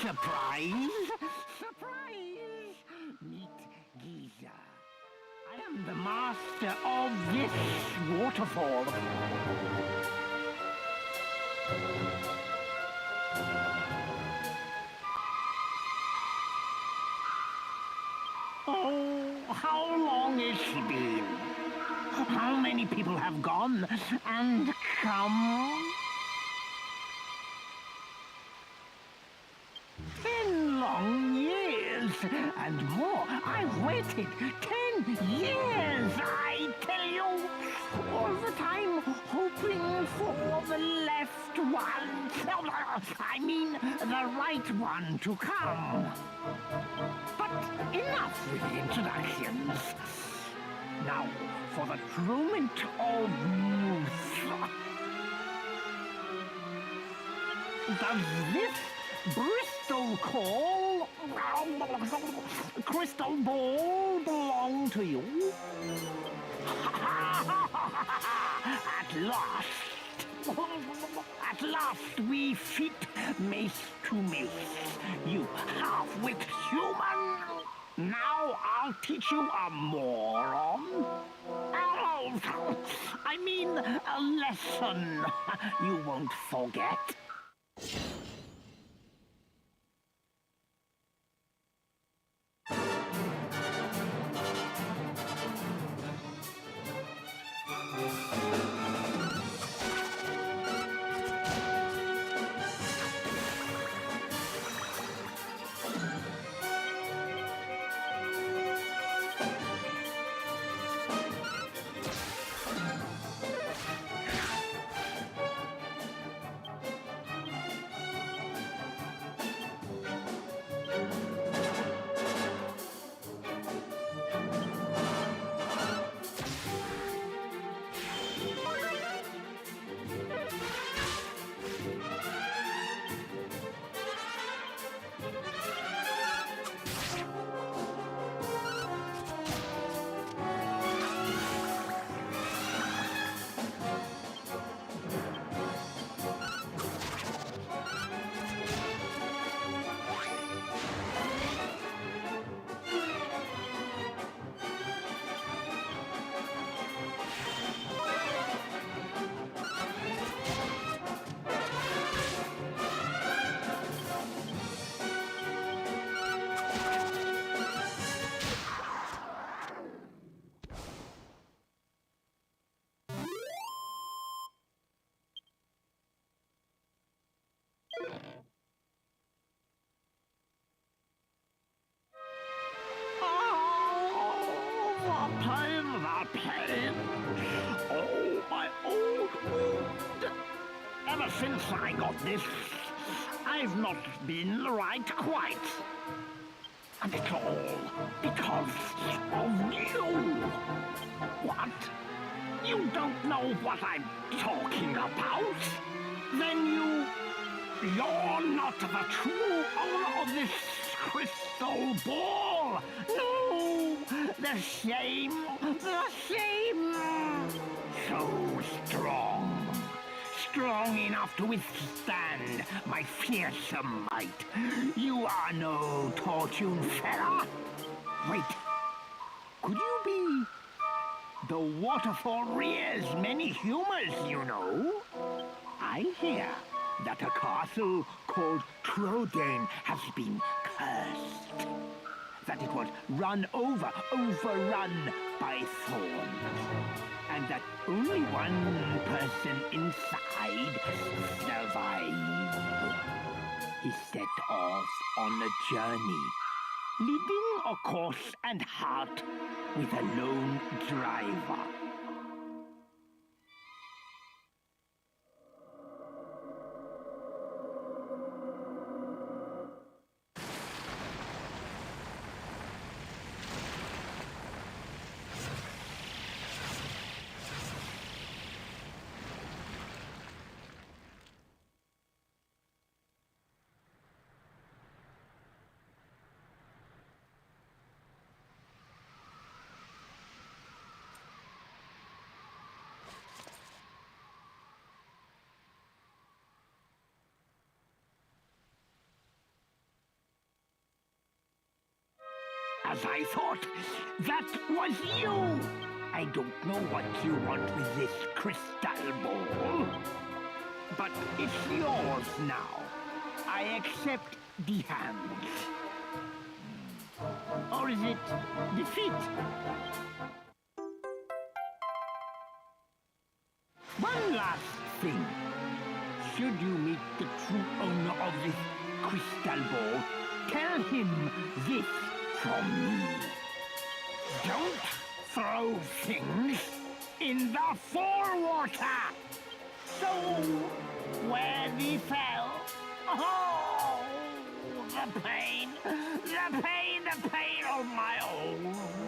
Surprise! Surprise! Meet Giza. I am the master of this waterfall. Oh, how long has she been? How many people have gone and come? 10 long years and more. I've waited 10 years, I tell you. All the time hoping for the left one. I mean, the right one to come. But enough with the introductions. Now, for the moment of youth. Does this Bristol call crystal ball belong to you? At last we fit mace to mace. You half-wit human. Now I'll teach you a moron. I mean a lesson you won't forget. The pain. Oh, my old wound. Ever since I got this, I've not been right quite. And it's all because of you. What? You don't know what I'm talking about? Then you're not the true owner of this crystal ball. No, the shame. So strong. Strong enough to withstand my fearsome might. You are no Tortune fella. Wait, could you be... The waterfall rears many humors, you know. I hear that a castle called Trodain has been cursed. That it was overrun by thorns. And that only one person inside survived. He set off on a journey, leading a course and heart with a lone driver. as I thought. That was you! I don't know what you want with this crystal ball, but it's yours now. I accept the hands. Or is it defeat? One last thing. Should you meet the true owner of this crystal ball, tell him this from me. Don't throw things in the fall water! So, where we fell, oh, the pain, the pain, the pain of my own.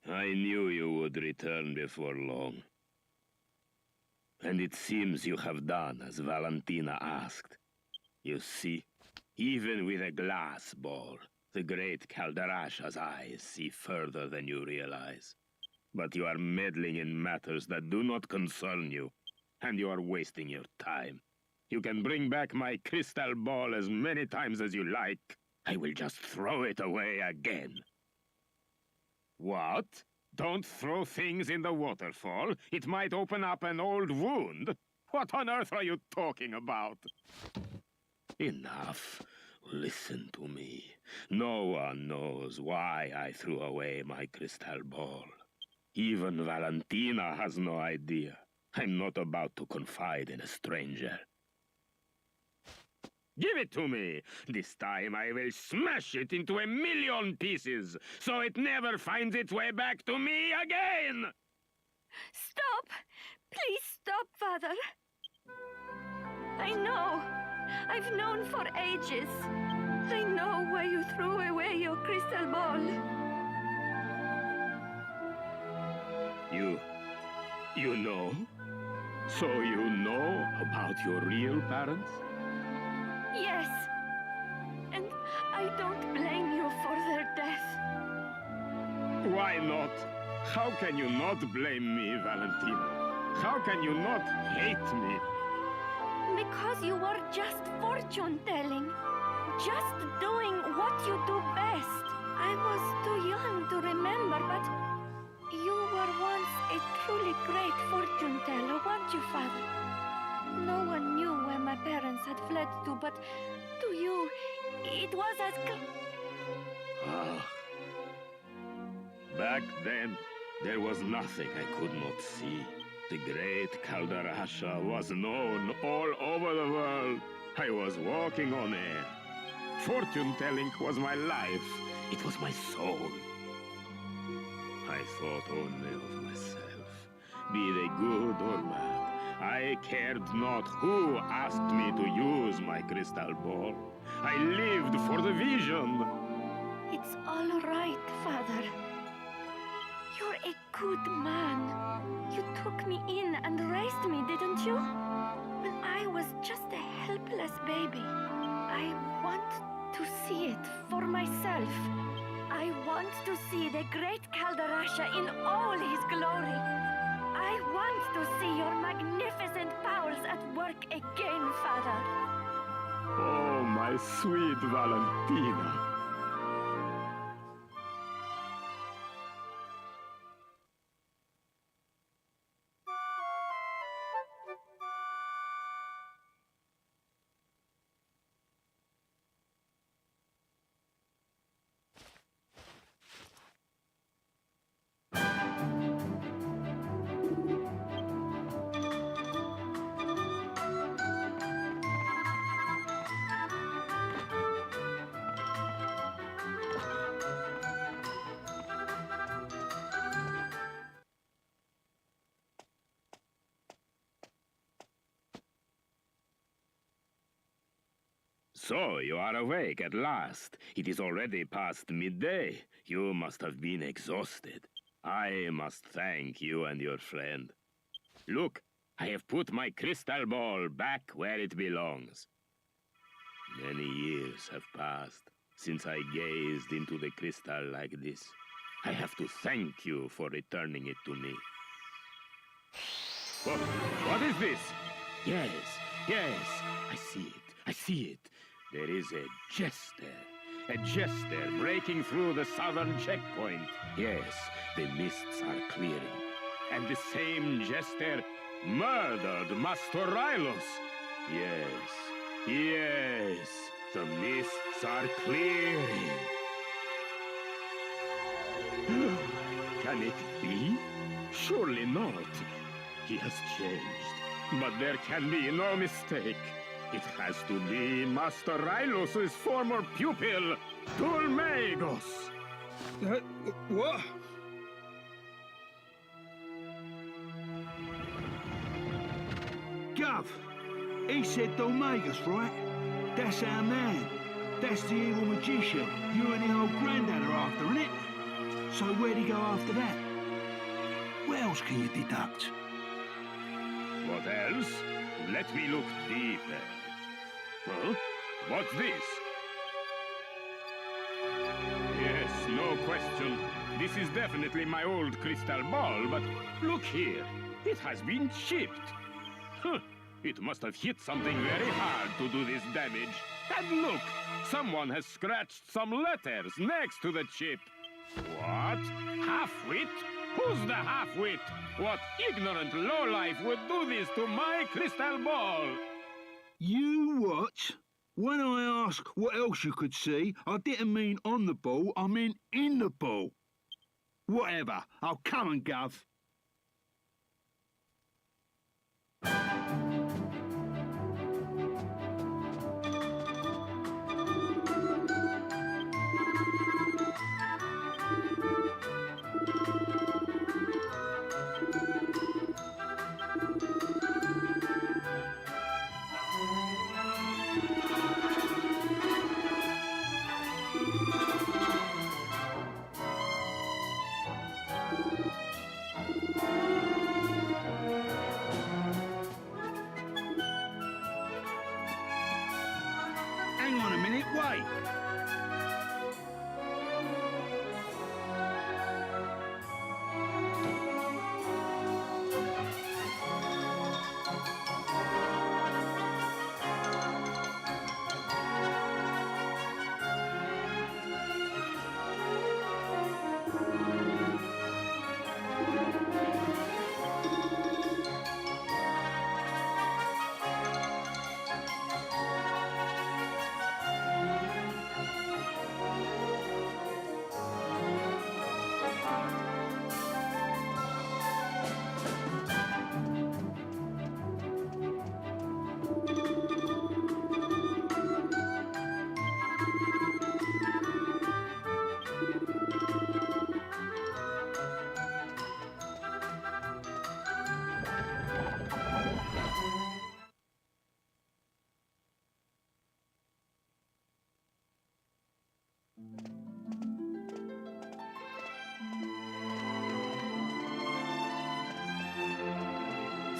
I knew you would return before long. And it seems you have done as Valentina asked. You see, even with a glass ball, the great Calderasha's eyes see further than you realize. But you are meddling in matters that do not concern you, and you are wasting your time. You can bring back my crystal ball as many times as you like. I will just throw it away again. What? Don't throw things in the waterfall. It might open up an old wound. What on earth are you talking about? Enough. Listen to me. No one knows why I threw away my crystal ball. Even Valentina has no idea. I'm not about to confide in a stranger. Give it to me! This time I will smash it into 1,000,000 pieces, so it never finds its way back to me again! Stop! Please stop, Father. I know. I've known for ages. I know why you threw away your crystal ball. You know? So you know about your real parents? Yes. And I don't blame you for their death. Why not? How can you not blame me, Valentina? How can you not hate me? Because you were just fortune-telling. Just doing what you do best. I was too young to remember, but you were once a truly great fortune-teller, weren't you, Father? No one knew where my parents had fled to, but to you, it was as Back then, there was nothing I could not see. The great Calderasha was known all over the world. I was walking on air. Fortune-telling was my life. It was my soul. I thought only of myself. Be they good or bad, I cared not who asked me to use my crystal ball. I lived for the vision. It's all right, Father. You're a good man. You took me in and raised me, didn't you? When I was just a helpless baby. I want to see it for myself. I want to see the great Calderasha in all his glory. I want to see your magnificent powers at work again, Father. Oh, my sweet Valentina. So, you are awake at last. It is already past midday. You must have been exhausted. I must thank you and your friend. Look, I have put my crystal ball back where it belongs. Many years have passed since I gazed into the crystal like this. I have to thank you for returning it to me. What is this? Yes, I see it, I see it. There is a jester breaking through the southern checkpoint. Yes, the mists are clearing. And the same jester murdered Master Rylos. Yes, the mists are clearing. Can it be? Surely not. He has changed, but there can be no mistake. It has to be Master Rylos' former pupil, Dulmagos. What? Gov, he said Dulmagos, right? That's our man. That's the evil magician you and the old granddad are after, innit? So where'd he go after that? What else can you deduct? What else? Let me look deeper. Huh? What's this? Yes, no question. This is definitely my old crystal ball, but look here. It has been chipped. Huh. It must have hit something very hard to do this damage. And look, someone has scratched some letters next to the chip. What? Half-wit? Who's the half-wit? What ignorant lowlife would do this to my crystal ball? You what? When I ask what else you could see, I didn't mean on the ball, I meant in the ball. Whatever, I'll come and gov. Hang on a minute, wait.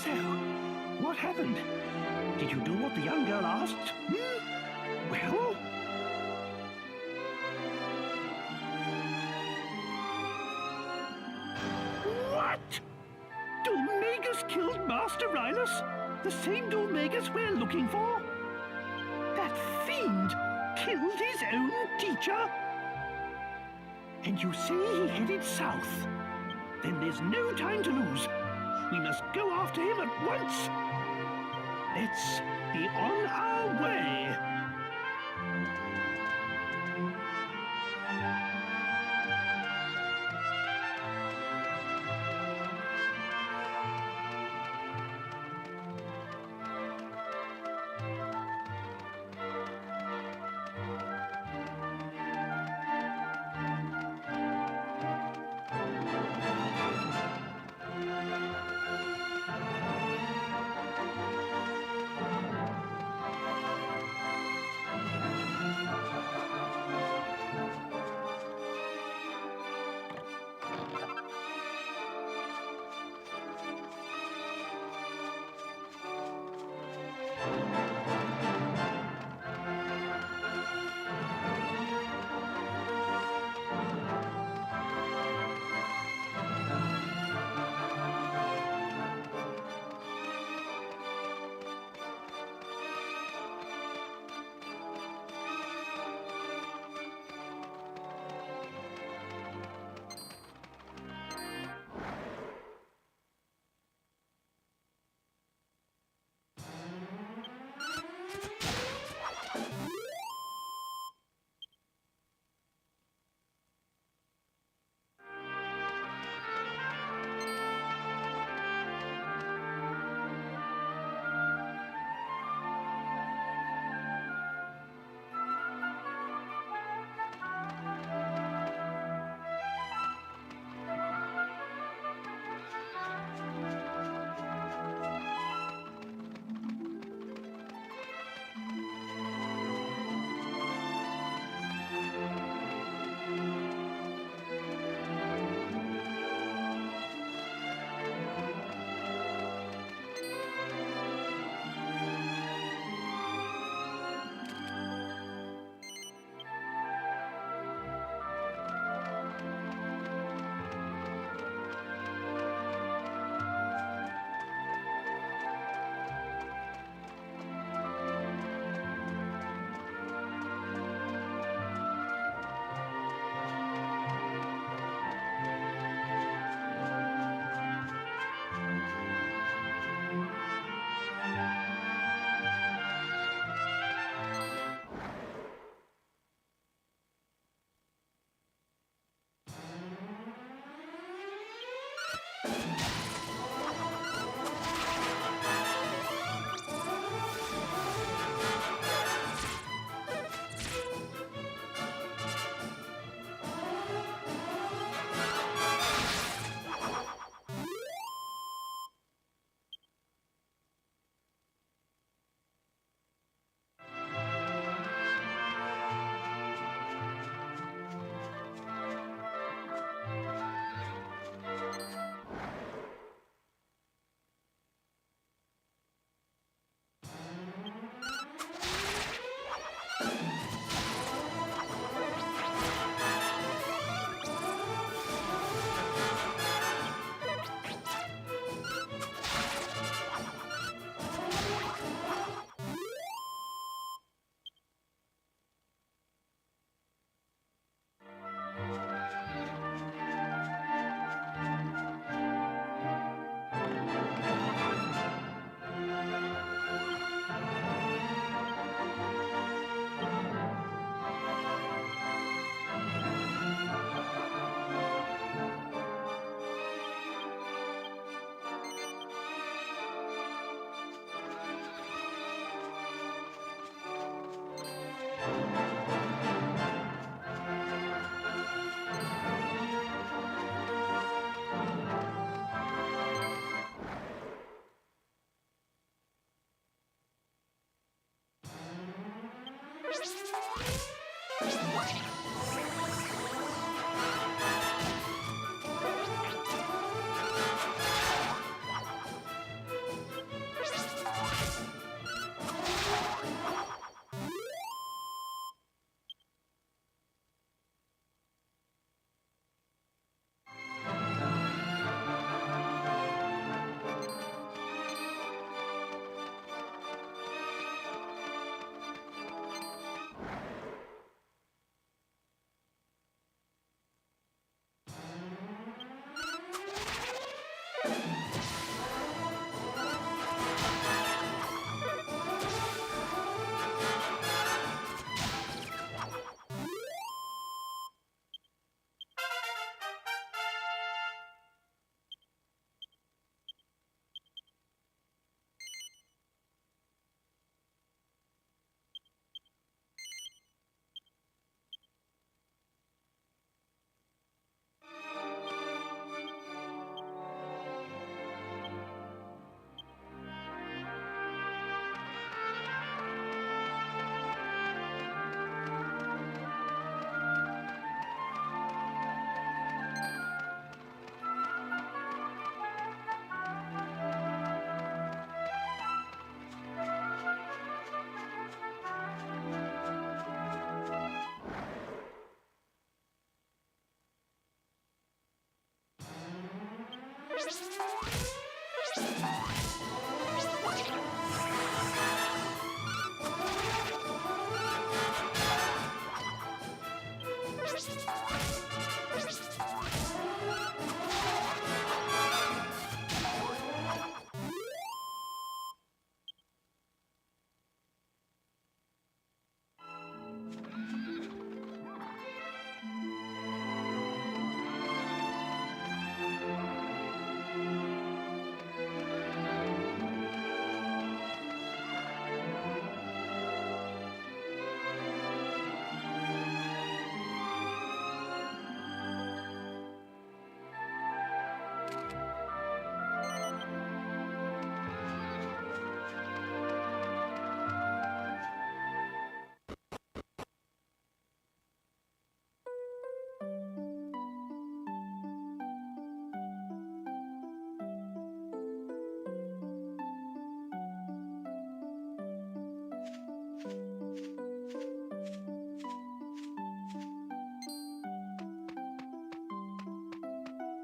So, what happened? Did you do what the young girl asked? Well? What? Dulmagus killed Master Rylus? The same Dulmagus we're looking for? That fiend killed his own teacher? And you say he headed south? Then there's no time to lose. We must go after him at once. Let's be on our way.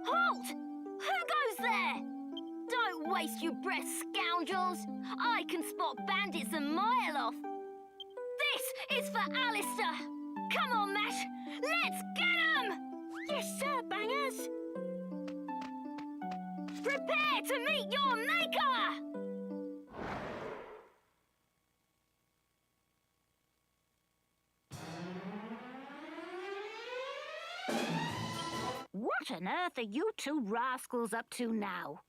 Halt! Who goes there? Don't waste your breath, scoundrels. I can spot bandits a mile off. This is for Alistair. Come on, Mash. Let's get 'em! Yes, sir, Bangers. Prepare to meet your maker! What on earth are you two rascals up to now?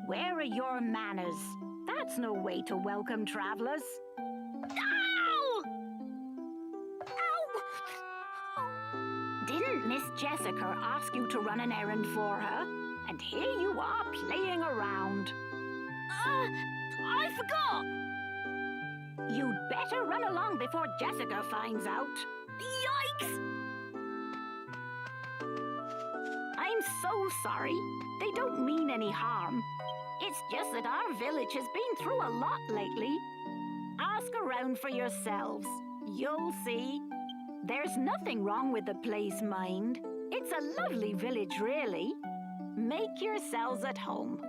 Where are your manners? That's no way to welcome travelers. Ow! Didn't Miss Jessica ask you to run an errand for her? And here you are playing around. I forgot. You'd better run along before Jessica finds out. Yikes! I'm so sorry. They don't mean any harm. It's just that our village has been through a lot lately. Ask around for yourselves. You'll see. There's nothing wrong with the place, mind. It's a lovely village, really. Make yourselves at home.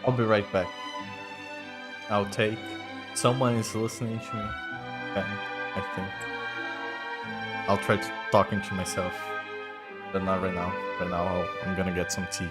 I'll be right back. I'll take. Someone is listening to me. And I think. I'll try talking to myself. But not right now. Right now, I'm gonna get some tea.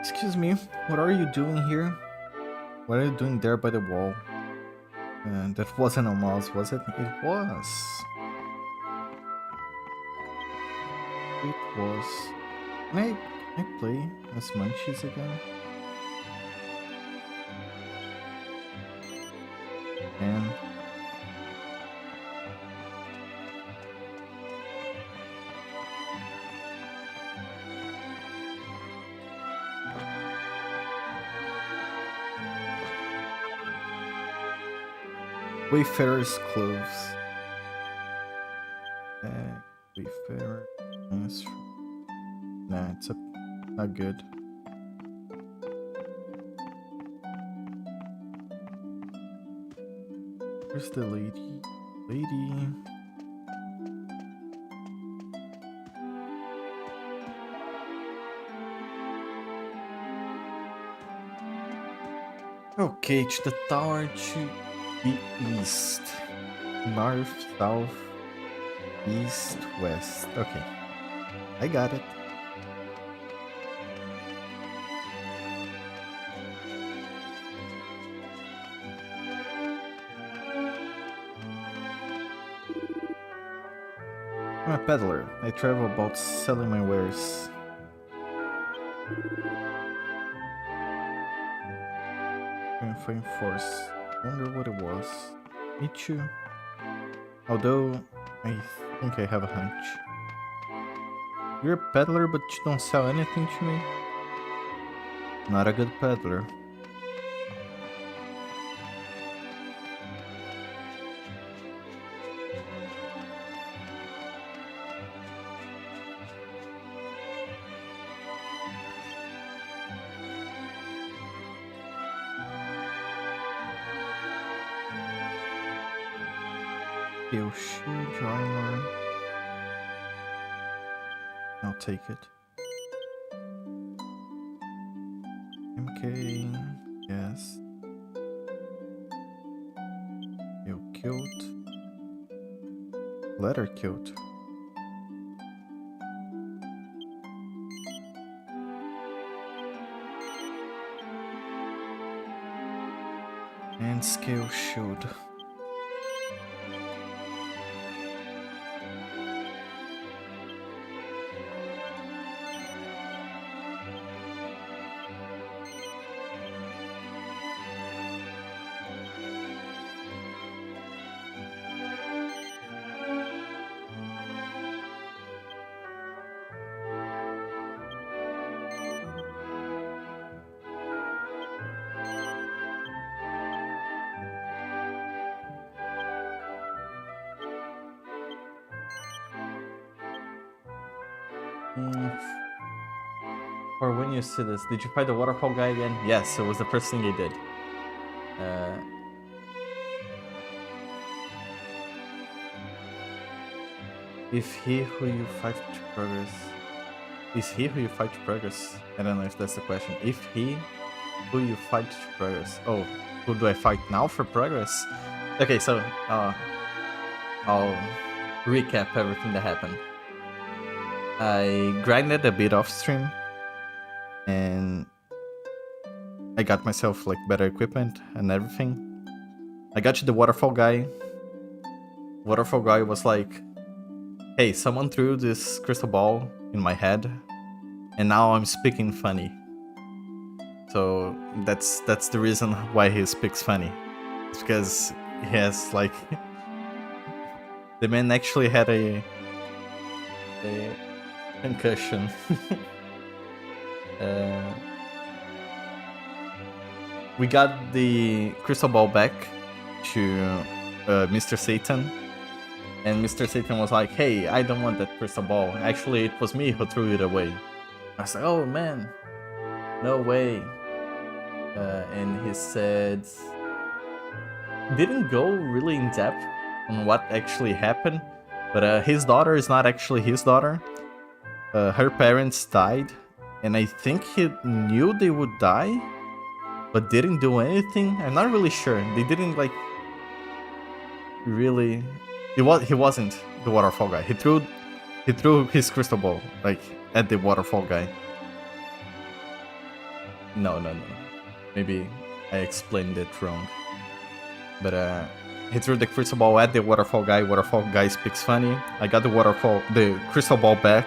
Excuse me, what are you doing here? What are you doing there by the wall? That wasn't a mouse, was it? It was. It was. Can I play as Munchies again? And Wayfarer's clothes. Wayfarer. Nah, it's not good. Where's the lady? Lady. Okay, to the tower to the east. North, south, east, west. Okay. I got it. I'm a peddler. I travel about selling my wares. Fine force. Wonder what it was. Me too. Although I think I have a hunch. You're a peddler, but you don't sell anything to me? Not a good peddler. Steel shield, armor. I'll take it. MK, yes. Steel kilt. Leather kilt. And scale shield. Or when you see this, did you fight the waterfall guy again? Yes, it was the first thing he did. If he who you fight to progress... Is he who you fight to progress? I don't know if that's the question. If he who you fight to progress... Oh, who do I fight now for progress? Okay, so I'll recap everything that happened. I grinded a bit off stream. And I got myself like better equipment and everything. I got you the waterfall guy. Waterfall guy was like, hey, someone threw this crystal ball in my head and now I'm speaking funny. So that's the reason why he speaks funny. It's because he has like the man actually had a concussion. We got the crystal ball back to Mr. Satan, and Mr. Satan was like, hey, I don't want that crystal ball. Actually, it was me who threw it away. I was like, oh man, no way. And he said, didn't go really in depth on what actually happened, but his daughter is not actually his daughter. Her parents died. And I think he knew they would die, but didn't do anything. I'm not really sure. They didn't like really. He wasn't the waterfall guy. He threw his crystal ball like at the waterfall guy. No. Maybe I explained it wrong. But he threw the crystal ball at the waterfall guy. Waterfall guy speaks funny. I got the crystal ball back.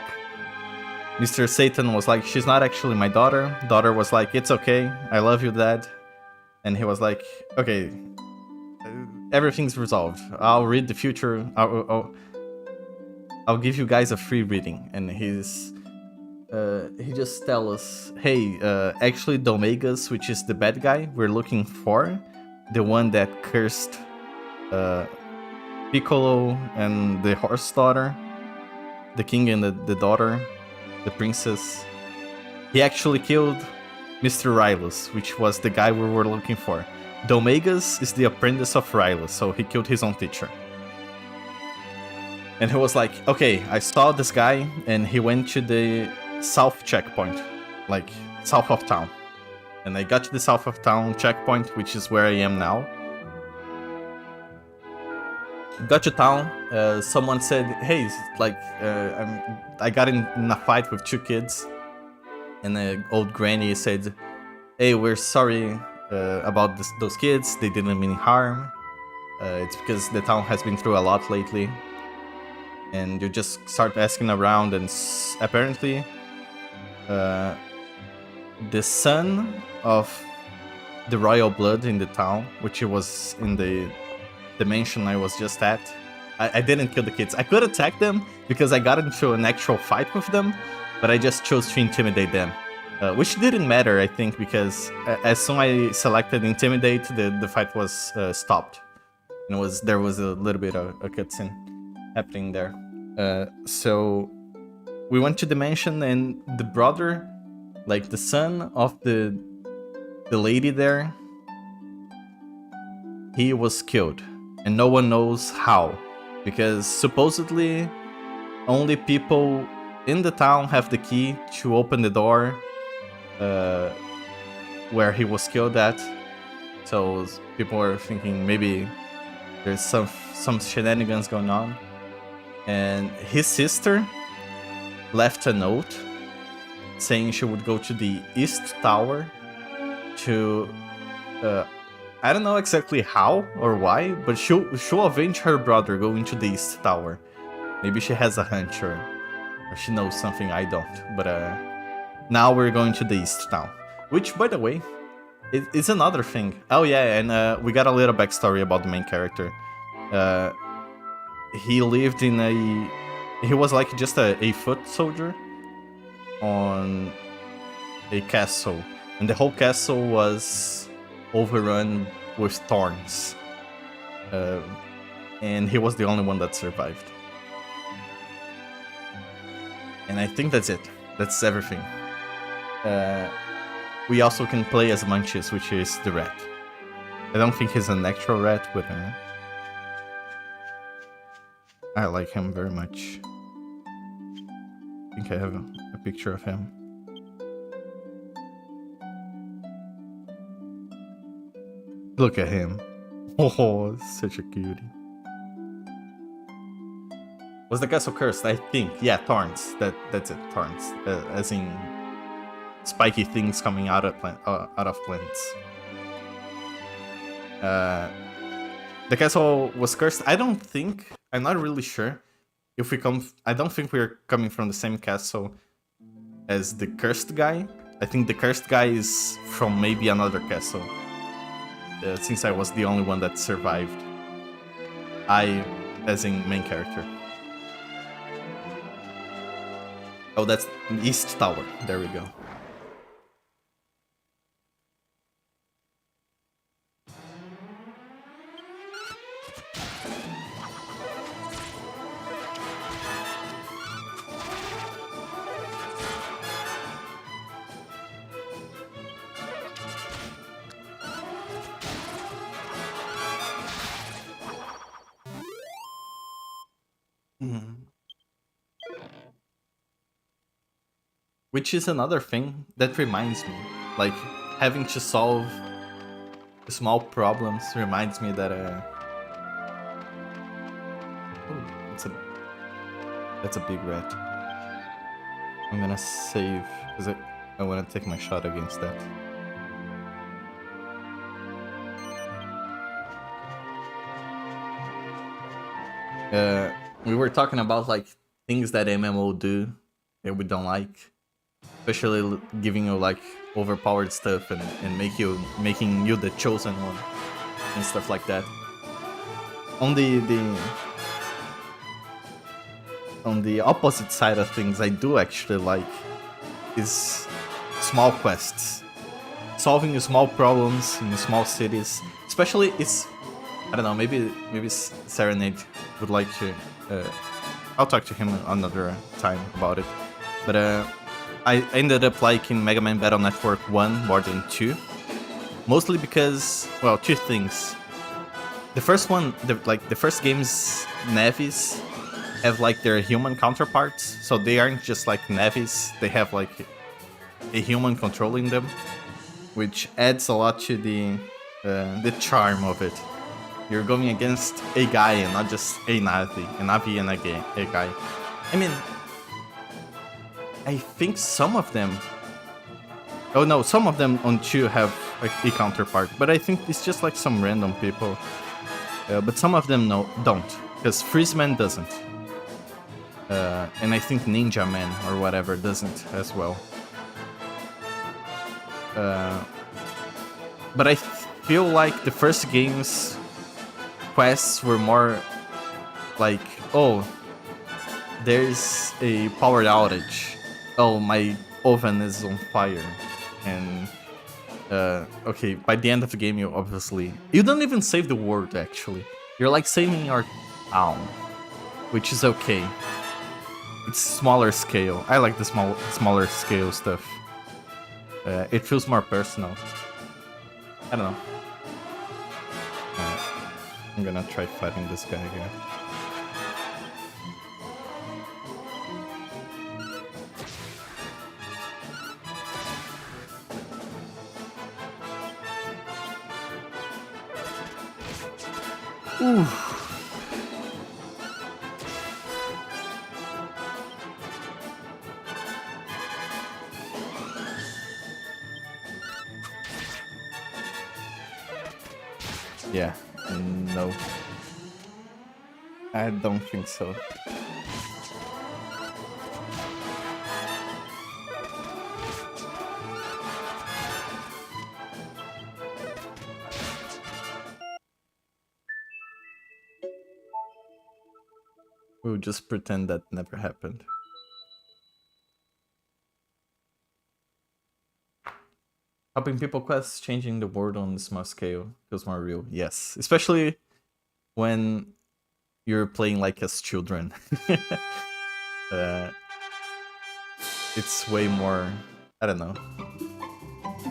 Mr. Satan was like, she's not actually my daughter. Daughter was like, it's okay. I love you, Dad. And he was like, okay, everything's resolved. I'll read the future. I'll give you guys a free reading. And he just tell us, hey, actually Domegas, which is the bad guy we're looking for, the one that cursed Piccolo and the horse daughter, the king and the daughter, the princess. He actually killed Mr. Rylus, which was the guy we were looking for. Domegas is the apprentice of Rylus, so he killed his own teacher. And he was like, okay, I saw this guy, and he went to the south checkpoint, like south of town. And I got to the south of town checkpoint, which is where I am now. Got to town, someone said, hey, like, I got in a fight with 2 kids. And the old granny said, hey, we're sorry about those kids, they didn't mean harm. It's because the town has been through a lot lately. And you just start asking around, and apparently the son of the royal blood in the town, which was in the mansion I was just at. I didn't kill the kids. I could attack them because I got into an actual fight with them, but I just chose to intimidate them. Which didn't matter, I think, because as soon as I selected Intimidate, the fight was stopped. And there was a little bit of a cutscene happening there. So we went to the mansion, and the brother, like the son of the lady there, he was killed. And no one knows how. Because supposedly only people in the town have the key to open the door where he was killed at. So people are thinking maybe there's some shenanigans going on. And his sister left a note saying she would go to the East Tower to I don't know exactly how or why, but she'll avenge her brother going to the East Tower. Maybe she has a hunch or she knows something I don't. But now we're going to the East Town. Which, by the way, is another thing. Oh yeah, and we got a little backstory about the main character. He lived in he was like just a foot soldier on a castle. And the whole castle was overrun with thorns. And he was the only one that survived. And I think that's it. That's everything. We also can play as Munches, which is the rat. I don't think he's an actual rat, but I like him very much. I think I have a picture of him. Look at him. Oh, such a cutie. Was the castle cursed? I think. Yeah, thorns. That's it. Thorns. As in spiky things coming out of plants. The castle was cursed. I'm not really sure if we come. I don't think we're coming from the same castle as the cursed guy. I think the cursed guy is from maybe another castle. Since I was the only one that survived. As in main character. Oh, that's East Tower. There we go. Which is another thing that reminds me, like having to solve small problems reminds me that that's a big rat. I'm gonna save because I want to take my shot against that. We were talking about like things that MMO do that we don't like, especially giving you like overpowered stuff and making you the chosen one and stuff like that. On the opposite side of things, I do actually like is small quests, solving small problems in small cities. Especially, it's I don't know. Maybe Serenade would like to. I'll talk to him another time about it. But I ended up liking Mega Man Battle Network 1 more than 2, mostly because, well, two things. The first one, the first game's navis have like their human counterparts, so they aren't just like navis, they have like a human controlling them, which adds a lot to the charm of it. You're going against a guy and not just a Navi and a guy. I mean, I think some of them... Oh no, some of them on 2 have like a counterpart, but I think it's just like some random people. But some of them don't, because Freezeman doesn't. And I think Ninja Man or whatever doesn't as well. But I feel like the first game's quests were more like, oh, there's a power outage. Oh, my oven is on fire. And okay, by the end of the game, you don't even save the world, actually. You're like saving your town, which is okay. It's smaller scale. I like the smaller scale stuff. It feels more personal. I don't know. I'm gonna try fighting this guy again. Ooh. Yeah, no. I don't think so. We'll just pretend that never happened. Helping people quests, changing the world on a small scale feels more real. Yes, especially when you're playing like as children. It's way more, I don't know.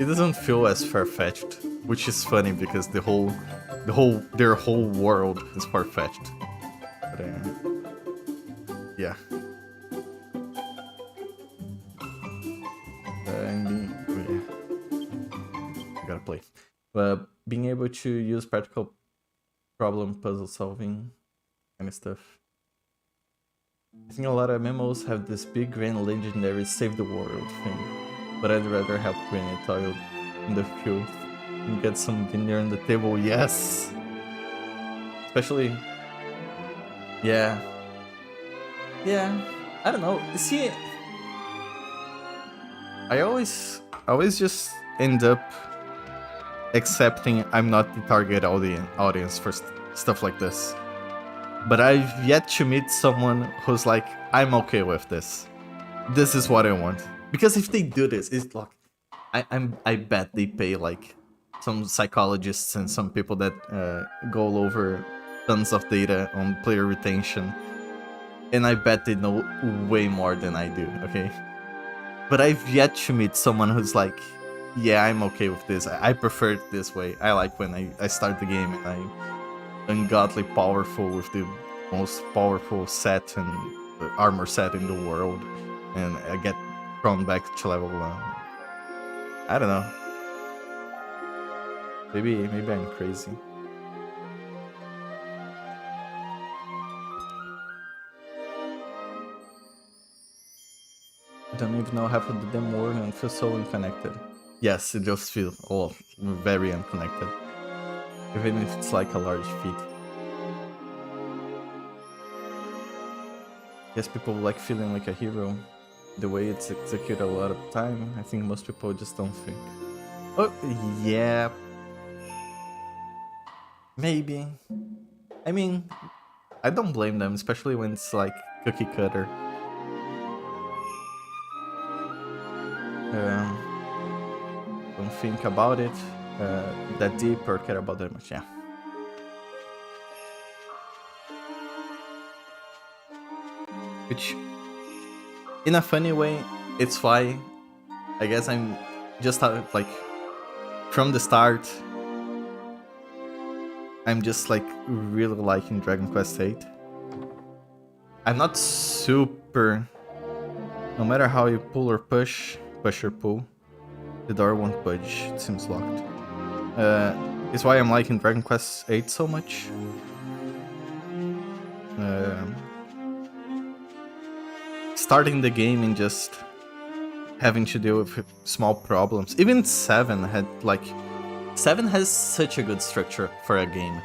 It doesn't feel as far-fetched, which is funny because their whole world is far-fetched. But yeah. I gotta play. Being able to use practical problem puzzle solving kind of stuff. I think a lot of MMOs have this big grand legendary save the world thing, but I'd rather help Granny Toil in the filth and get some dinner on the table. Yes, especially, yeah. I don't know. See, I always just end up accepting I'm not the target audience for stuff like this. But I've yet to meet someone who's like, I'm okay with this. This is what I want. Because if they do this, it's like, I bet they pay like some psychologists and some people that go over tons of data on player retention. And I bet they know way more than I do, okay? But I've yet to meet someone who's like, yeah, I'm okay with this. I prefer it this way. I like when I start the game and I'm ungodly powerful with the most powerful set and armor set in the world. And I get thrown back to level 1. I don't know. Maybe I'm crazy. I don't even know half of the damn world and feel so unconnected. Yes, it just feels very unconnected. Even if it's like a large feat. guess people like feeling like a hero. The way it's executed a lot of time, I think most people just don't think. Oh, yeah. Maybe. I mean, I don't blame them, especially when it's like cookie cutter. Don't think about it that deep or care about that much, yeah. Which, in a funny way, it's why I guess I'm just like from the start, I'm just like really liking Dragon Quest VIII. I'm not super. No matter how you pull or push or pull, the door won't budge. It seems locked. It's why I'm liking Dragon Quest VIII so much. Starting the game and just having to deal with small problems. Even 7 had like... 7 has such a good structure for a game.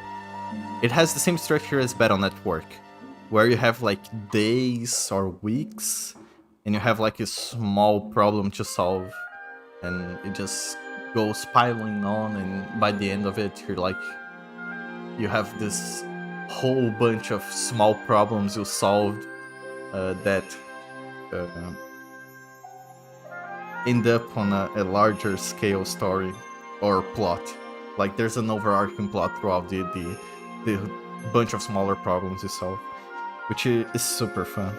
It has the same structure as Battle Network, where you have like days or weeks, and you have like a small problem to solve, and it just goes piling on, and by the end of it, you're like... You have this whole bunch of small problems you solved that end up on a larger scale story or plot. Like there's an overarching plot throughout the bunch of smaller problems you solve, which is super fun.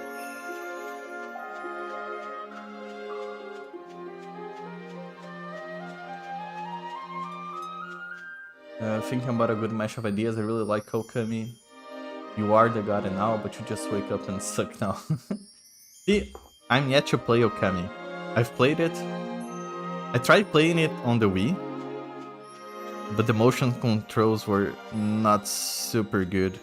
Thinking about a good mesh of ideas, I really like Okami. You are the god and now, but you just wake up and suck now. See, I'm yet to play Okami. I've played it. I tried playing it on the Wii, but the motion controls were not super good.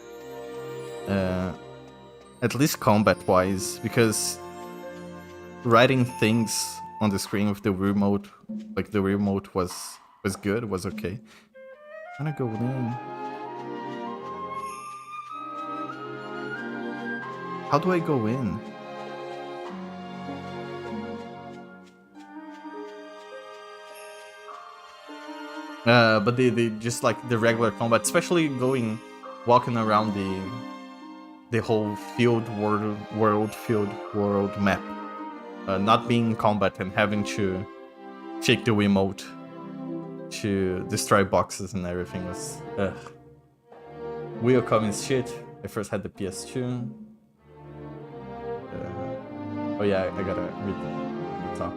At least combat-wise, because writing things on the screen with the remote, like the remote was good, was okay. I'm gonna go in. How do I go in? But they just like the regular combat, especially walking around the whole world map, not being in combat and having to shake the Wiimote to destroy boxes and everything was Wheel Comings shit. I first had the PS2. Oh yeah, I gotta read the top.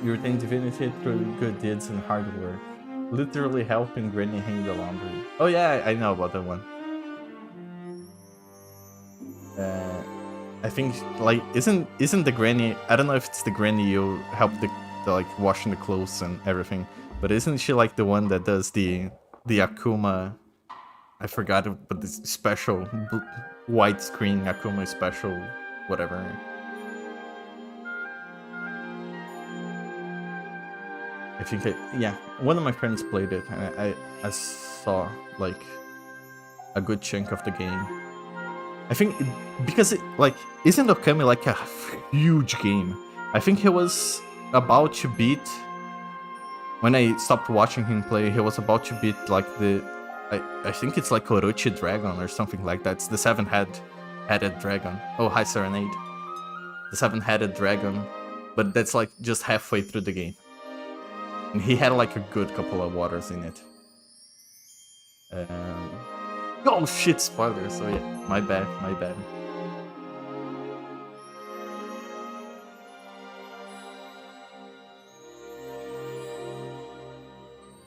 You retain divinity through good deeds and hard work. Literally helping Granny hang the laundry. Oh yeah, I know about that one. I think like isn't the Granny? I don't know if it's the Granny you help the like washing the clothes and everything, but isn't she like the one that does the Akuma? I forgot it, but this special widescreen Akuma special, whatever. I think yeah, one of my friends played it, and I saw like a good chunk of the game. I think because it like isn't Okami like a huge game? I think he was about to beat, when I stopped watching him play, he was about to beat like I think it's like Orochi Dragon or something like that. It's the 7-headed dragon. Oh, hi Serenade. The 7-headed dragon, but that's like just halfway through the game. And he had like a good couple of waters in it. Oh shit, spoilers. So yeah, my bad.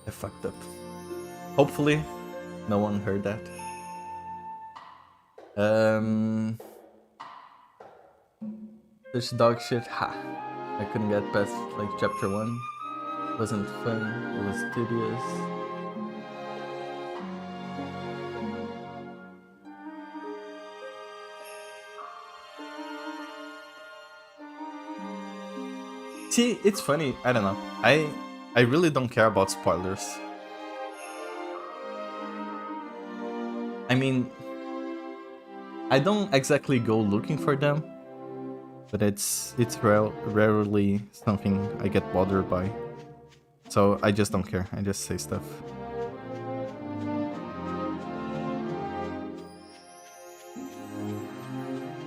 I fucked up. Hopefully, no one heard that. This dog shit, ha. I couldn't get past like chapter 1. It wasn't fun, it was tedious. See, it's funny, I don't know. I really don't care about spoilers. I mean, I don't exactly go looking for them, but it's rarely something I get bothered by. So I just don't care. I just say stuff.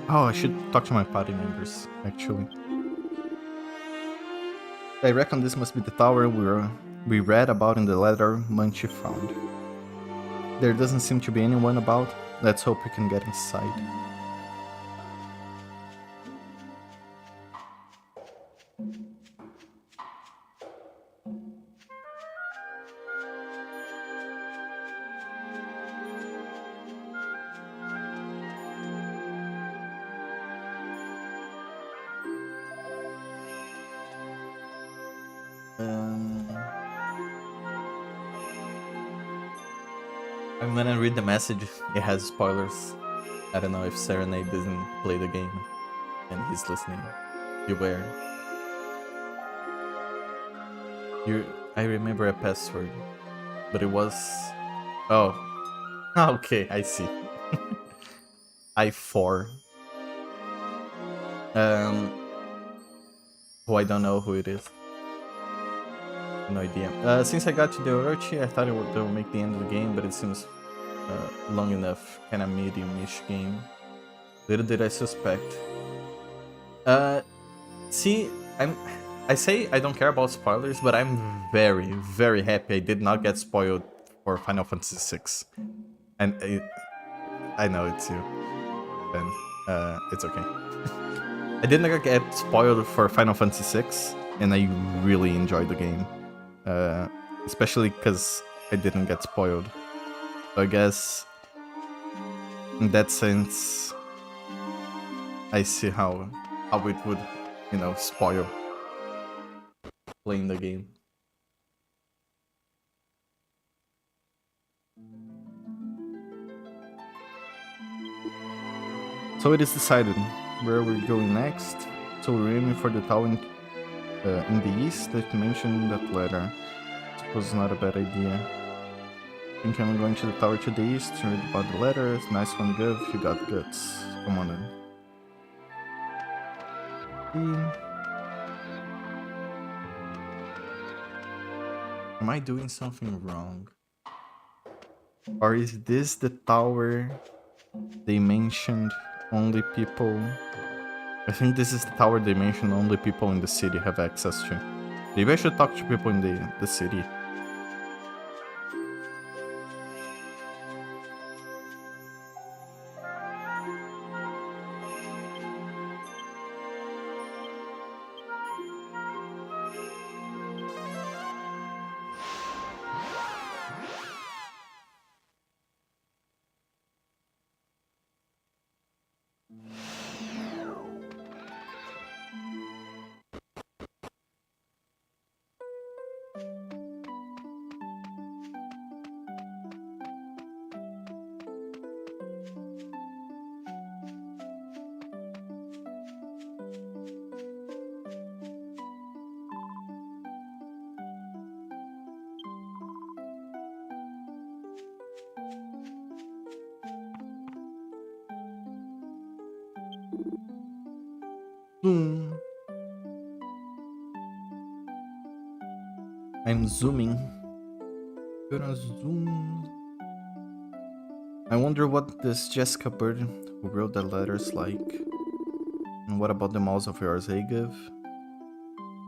Oh, I should talk to my party members, actually. I reckon this must be the tower we read about in the letter Munchie found. There doesn't seem to be anyone about. Let's hope we can get inside. I'm gonna read the message. It has spoilers. I don't know if Serenade doesn't play the game and he's listening. Beware. I remember a password, but it was... Oh. Okay, I see. I4. Who I don't know who it is. No idea. Since I got to the Orochi, I thought it would make the end of the game, but it seems long enough. Kinda medium-ish game. Little did I suspect. See, I say I don't care about spoilers, but I'm very, very happy I did not get spoiled for Final Fantasy VI. And I know it's you, and it's okay. I did not get spoiled for Final Fantasy VI, and I really enjoyed the game. Especially because I didn't get spoiled. So I guess, in that sense, I see how it would, you know, spoil playing the game. So it is decided where we're going next. So we're aiming for the tower in the east that you mentioned in that letter. Suppose it's not a bad idea. I think I'm going to the tower to the east to read about the letter. Nice one, Gov. You got guts. Come on then. Am I doing something wrong? Or is this the tower they mentioned only people... I think this is the tower they mentioned only people in the city have access to. Maybe I should talk to people in the city. Zoom. I'm zooming. Gonna zoom. I wonder what this Jessica Bird who wrote the letters like. And what about the mouse of yours, eh, Giv?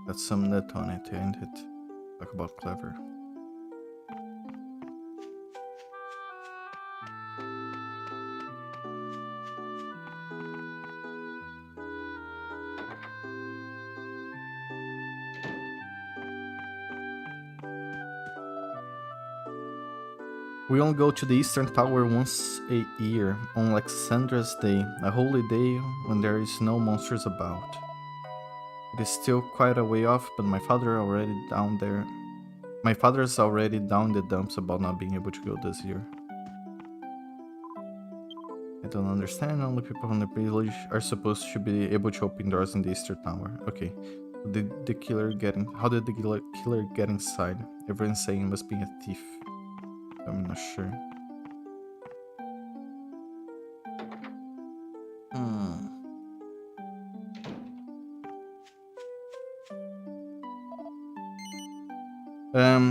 Got some nut on it, ain't it? Talk about clever. We only go to the Eastern Tower once a year, on Alexandra's Day, a holy day when there is no monsters about. It is still quite a way off, but my father's already down the dumps about not being able to go this year. I don't understand, only people from the village are supposed to be able to open doors in the Eastern Tower. Okay, how did the killer get inside? Everyone's saying he must be a thief. I'm not sure. Hmm.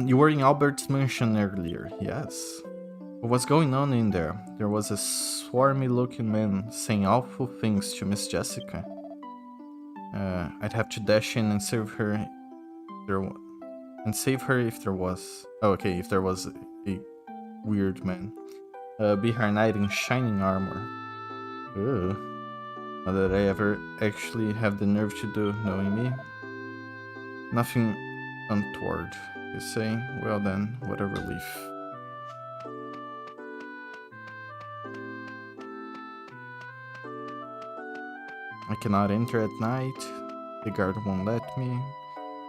You were in Albert's mansion earlier, yes. What was going on in there? There was a swarmy looking man saying awful things to Miss Jessica. I'd have to dash in and save her if there was. Oh, okay, if there was a weird man. Be her knight in shining armor. Ugh. Not that I ever actually have the nerve to do, knowing me. Nothing untoward, you say? Well then, what a relief. I cannot enter at night. The guard won't let me.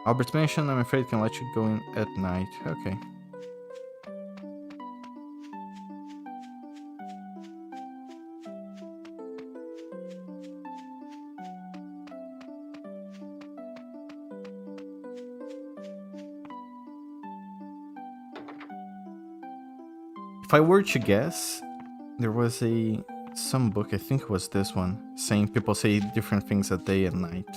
Albert's mansion, I'm afraid, can let you go in at night. Okay. If I were to guess, there was some book, I think it was this one, saying people say different things at day and night.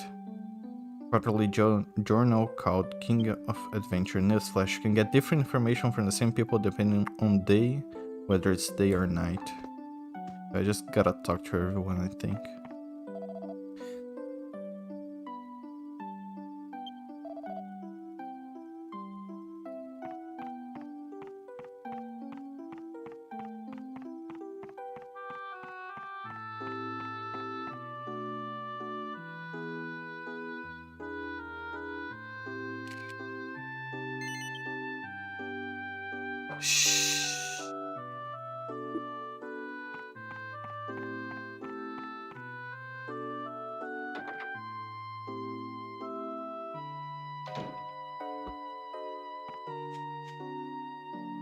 Quarterly journal called King of Adventure Newsflash can get different information from the same people depending on day, whether it's day or night. I just gotta talk to everyone, I think. Shh.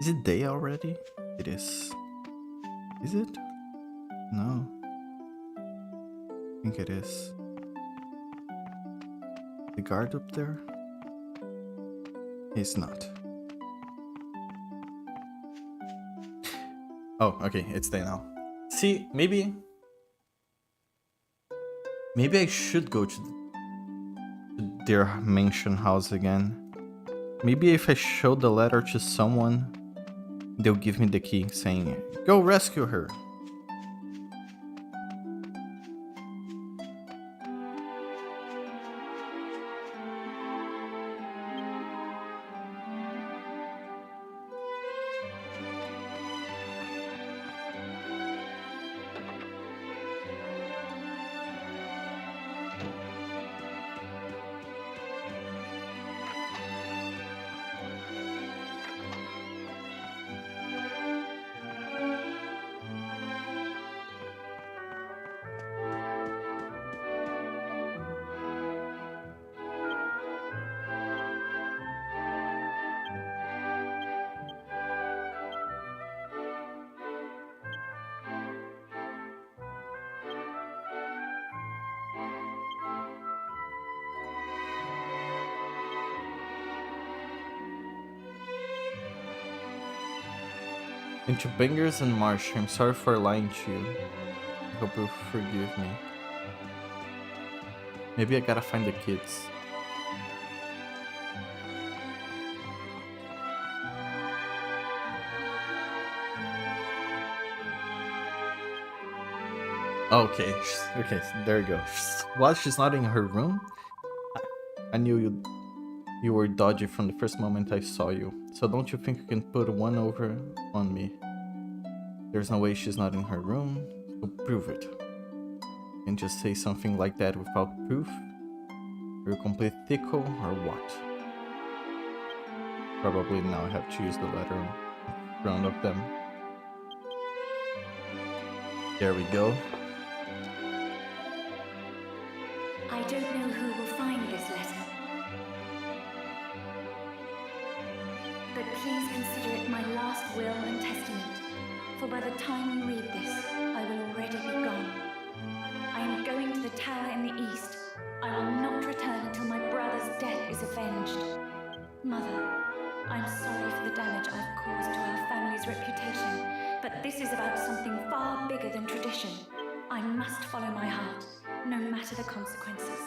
Is it day already? It is. Is it? No. I think it is. The guard up there? He's not. Oh, okay, it's day now. See, maybe I should go to their mansion house again. Maybe if I show the letter to someone, they'll give me the key saying, "Go rescue her." And to Bangers and Marsh, I'm sorry for lying to you. I hope you'll forgive me. Maybe I gotta find the kids. Okay, okay, there you go. While she's not in her room, I knew you were dodgy from the first moment I saw you. So don't you think you can put one over on me? There's no way she's not in her room, so prove it. And just say something like that without proof? You're a complete tickle or what? Probably now I have to use the letter in front of them. There we go. I don't know who will find this letter, but please consider it my last will and testament, for by the time you read this, I will already be gone. I am going to the tower in the east. I will not return until my brother's death is avenged. Mother, I'm sorry for the damage I've caused to our family's reputation, but this is about something far bigger than tradition. I must follow my heart, no matter the consequences.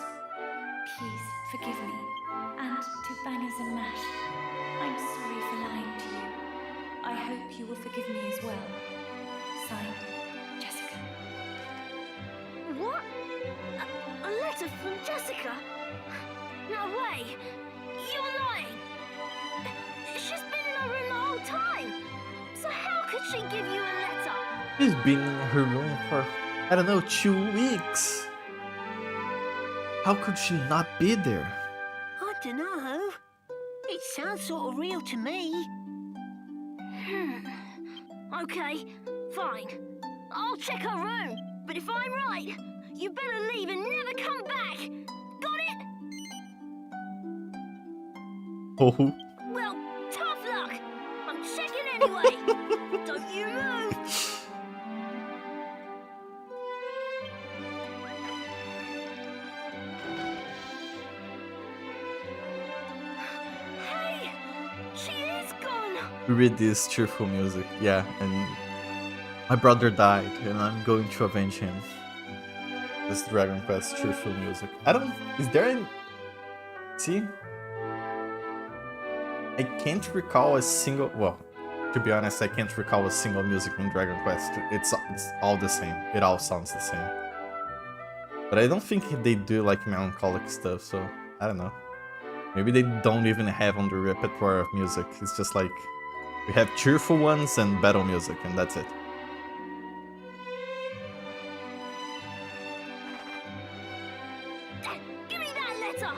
Please forgive me. And to Bangers and Mash, I'm sorry for lying to you. I hope you will forgive me as well. Signed, Jessica. What? A letter from Jessica? No way! You're lying! She's been in her room the whole time! So how could she give you a letter? She's been in her room for, I don't know, 2 weeks. How could she not be there? I dunno. It sounds sort of real to me. Okay, fine. I'll check her room. But if I'm right, you better leave and never come back. Got it? Oh, Well, tough luck. I'm checking anyway. Don't you move. Hey, she is gone. we read this cheerful music, yeah, and my brother died, and I'm going to avenge him. This Dragon Quest cheerful music. I don't. Is there any? See, I can't recall a single. Well, to be honest, I can't recall a single music in Dragon Quest. It's all the same. It all sounds the same. But I don't think they do like melancholic stuff. So I don't know. Maybe they don't even have on the repertoire of music. It's just like we have cheerful ones and battle music, and that's it. Give me that letter.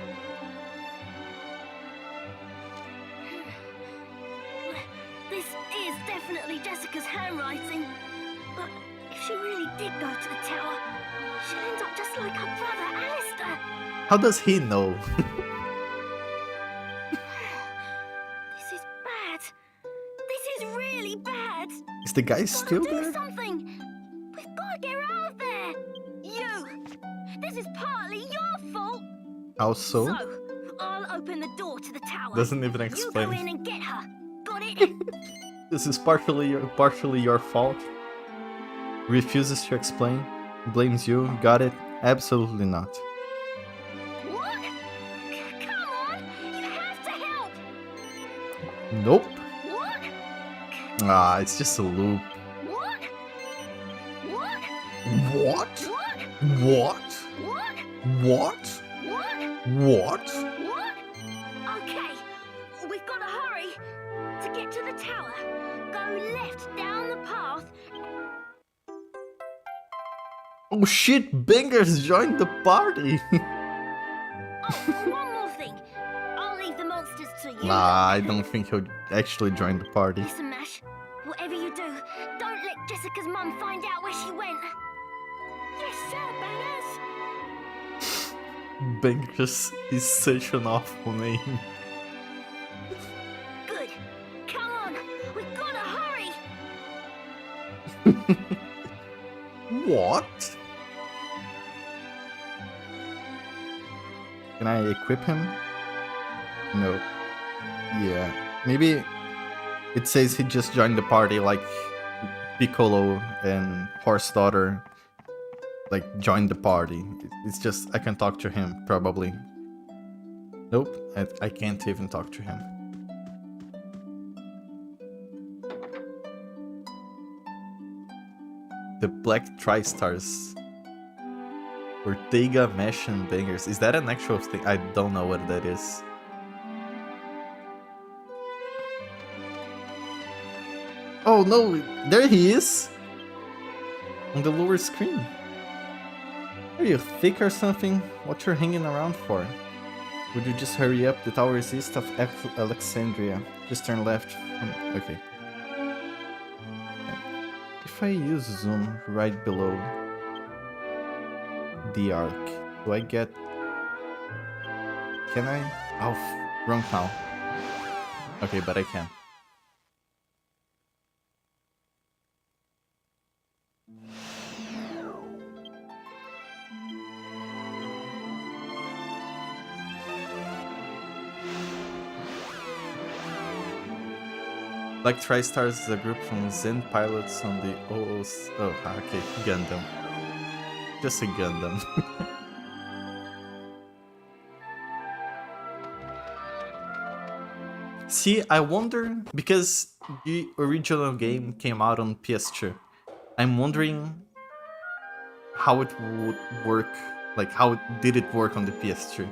This is definitely Jessica's handwriting. But if she really did go to the tower, she'll end up just like her brother Alistair. How does he know? This is bad. This is really bad. Is the guy Gotta still do there? something. We've got to get her out of there. You. This is partly your fault. How so? So, I'll open the door to the tower. Doesn't even You go explain. in and get her. Got it? This is partially your fault. Refuses to explain. Blames you. Got it? Absolutely not. What? Come on! You have to help! Nope. What? Ah, it's just a loop. What? What? What? What? What? What? What? What? What? What? Okay, we've got to hurry. To get to the tower, go left down the path. Oh shit, Bangers joined the party! Oh, one more thing. I'll leave the monsters to you. Nah, I don't think he'll actually join the party. Listen, Mash. Whatever you do, don't let Jessica's mum find out where she went. Yes, sir, Bangers. Bangers is such an awful name. Good. Come on. We've got to hurry. What? Can I equip him? No. Yeah. Maybe it says he just joined the party like Piccolo and Horse Daughter like joined the party. It's just I can talk to him probably. Nope, I can't even talk to him. The Black Tri-Stars. Ortega, Mesh, and Bangers. Is that an actual thing? I don't know what that is. Oh no, there he is! On the lower screen. Are you thick or something? What you're hanging around for? Would you just hurry up? The tower is east of Alexandria. Just turn left from... Okay. If I use zoom right below the arc, do I get... Can I? Oh, wrong now. Okay, but I can. Black Tri-Stars is a group from Zen pilots on the OOS... Oh, okay, Gundam. just a Gundam. See, I wonder, because the original game came out on PS2, I'm wondering how it would work, like how did it work on the PS2?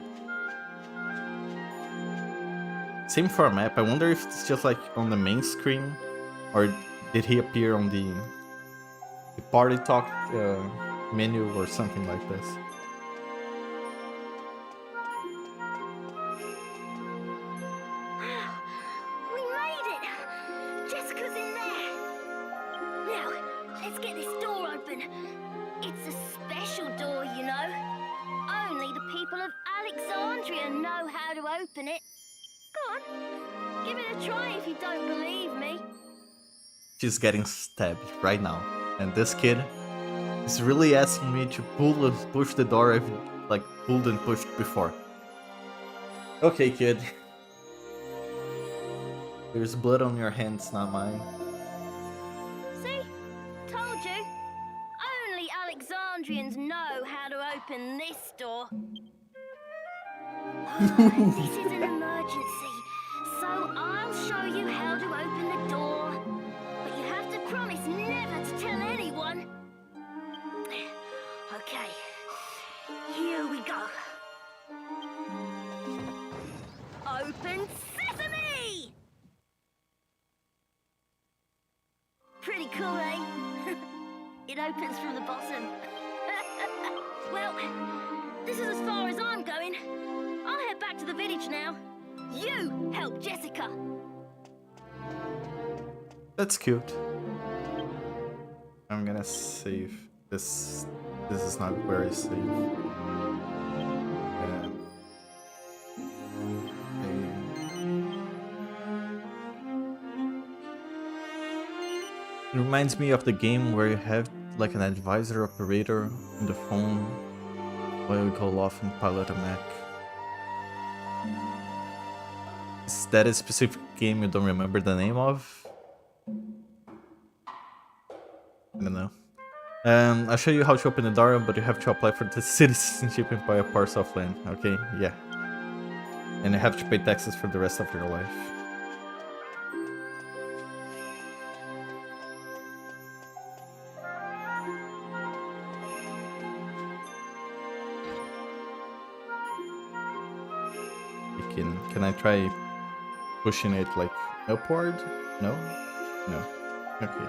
Same for a map, I wonder if it's just like on the main screen, or did he appear on the party talk menu or something like this? We made it! Jessica's in there! Now, let's get this door open. It's a special door, you know. Only the people of Alexandria know how to open it. Go on, give it a try if you don't believe me. She's getting stabbed right now. And this kid is really asking me to pull and push the door I've like pulled and pushed before. Okay, kid. There's blood on your hands, not mine. See? Told you. Only Alexandrians know how to open this door. This is an emergency, so I'll show you how to open the door. But you have to promise never to tell anyone. Okay, here we go. Open sesame! Pretty cool, eh? It opens from the bottom. Well, this is as far as I'm going. I'll head back to the village now. You help Jessica. That's cute. I'm gonna save this. This is not where I save. It reminds me of the game where you have like an advisor operator on the phone while you go off and pilot a mech. Is that a specific game you don't remember the name of? I don't know. I'll show you how to open the door, but you have to apply for the citizenship and buy a parcel of land. Okay, yeah. And you have to pay taxes for the rest of your life. Can I try pushing it like upward? No? No. Okay.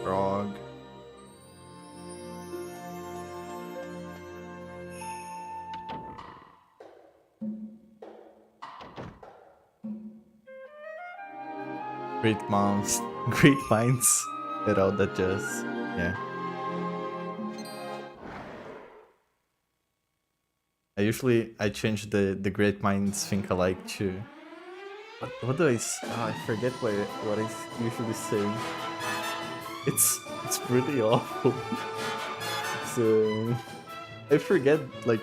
Frog. Great minds, great minds, and all that jazz. Yeah. I change the great minds think alike to. What do I? I forget what I usually say. It's pretty awful. So I forget like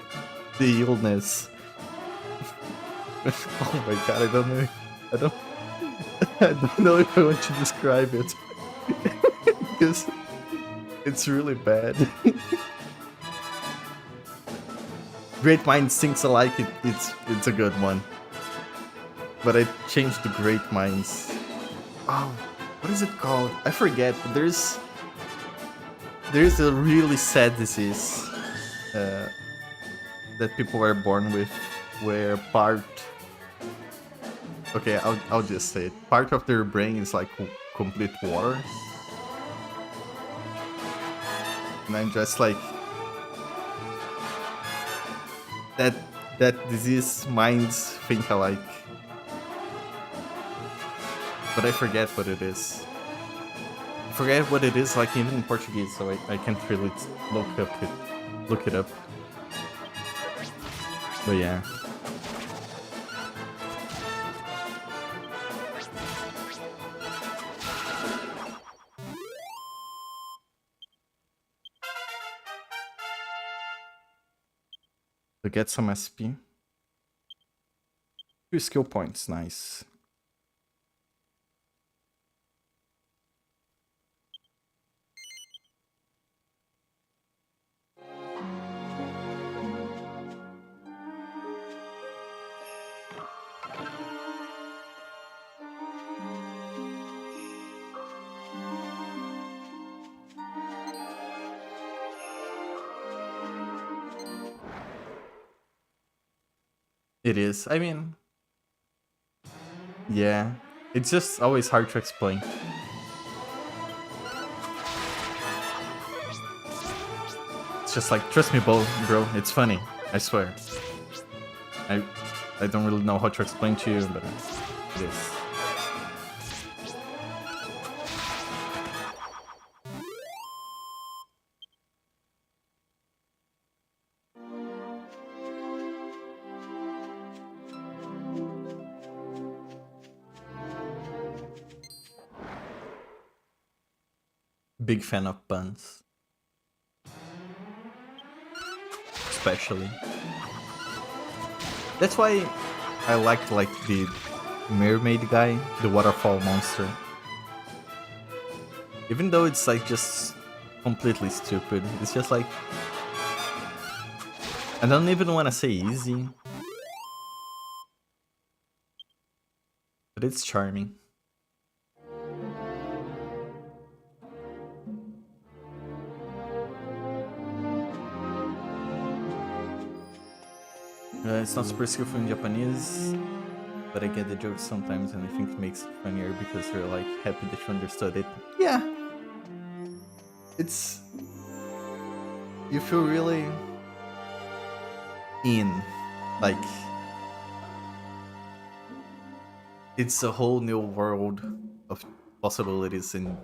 the illness. Oh my god, I don't know. I don't know if I want to describe it because it's really bad. Great minds thinks alike. It's a good one. But I changed the great minds. Oh. What is it called? I forget. There's a really sad disease that people are born with, where part. Okay, I'll just say it. Part of their brain is like complete water, and I'm just like that disease minds think alike. But I forget what it is. I forget what it is, like even in Portuguese, so I can't really look it up. But yeah. To get some SP. 2 skill points, nice. It is. I mean, yeah. It's just always hard to explain. It's just like, trust me, bro. It's funny. I swear. I don't really know how to explain to you, but it is. Big fan of puns. Especially. That's why I liked like the mermaid guy, the waterfall monster. Even though it's like just completely stupid, it's just like, I don't even want to say easy, but it's charming. It's not super skillful in Japanese, but I get the jokes sometimes, and I think it makes it funnier because you're like happy that you understood it. Yeah, it's, you feel really in, like, it's a whole new world of possibilities and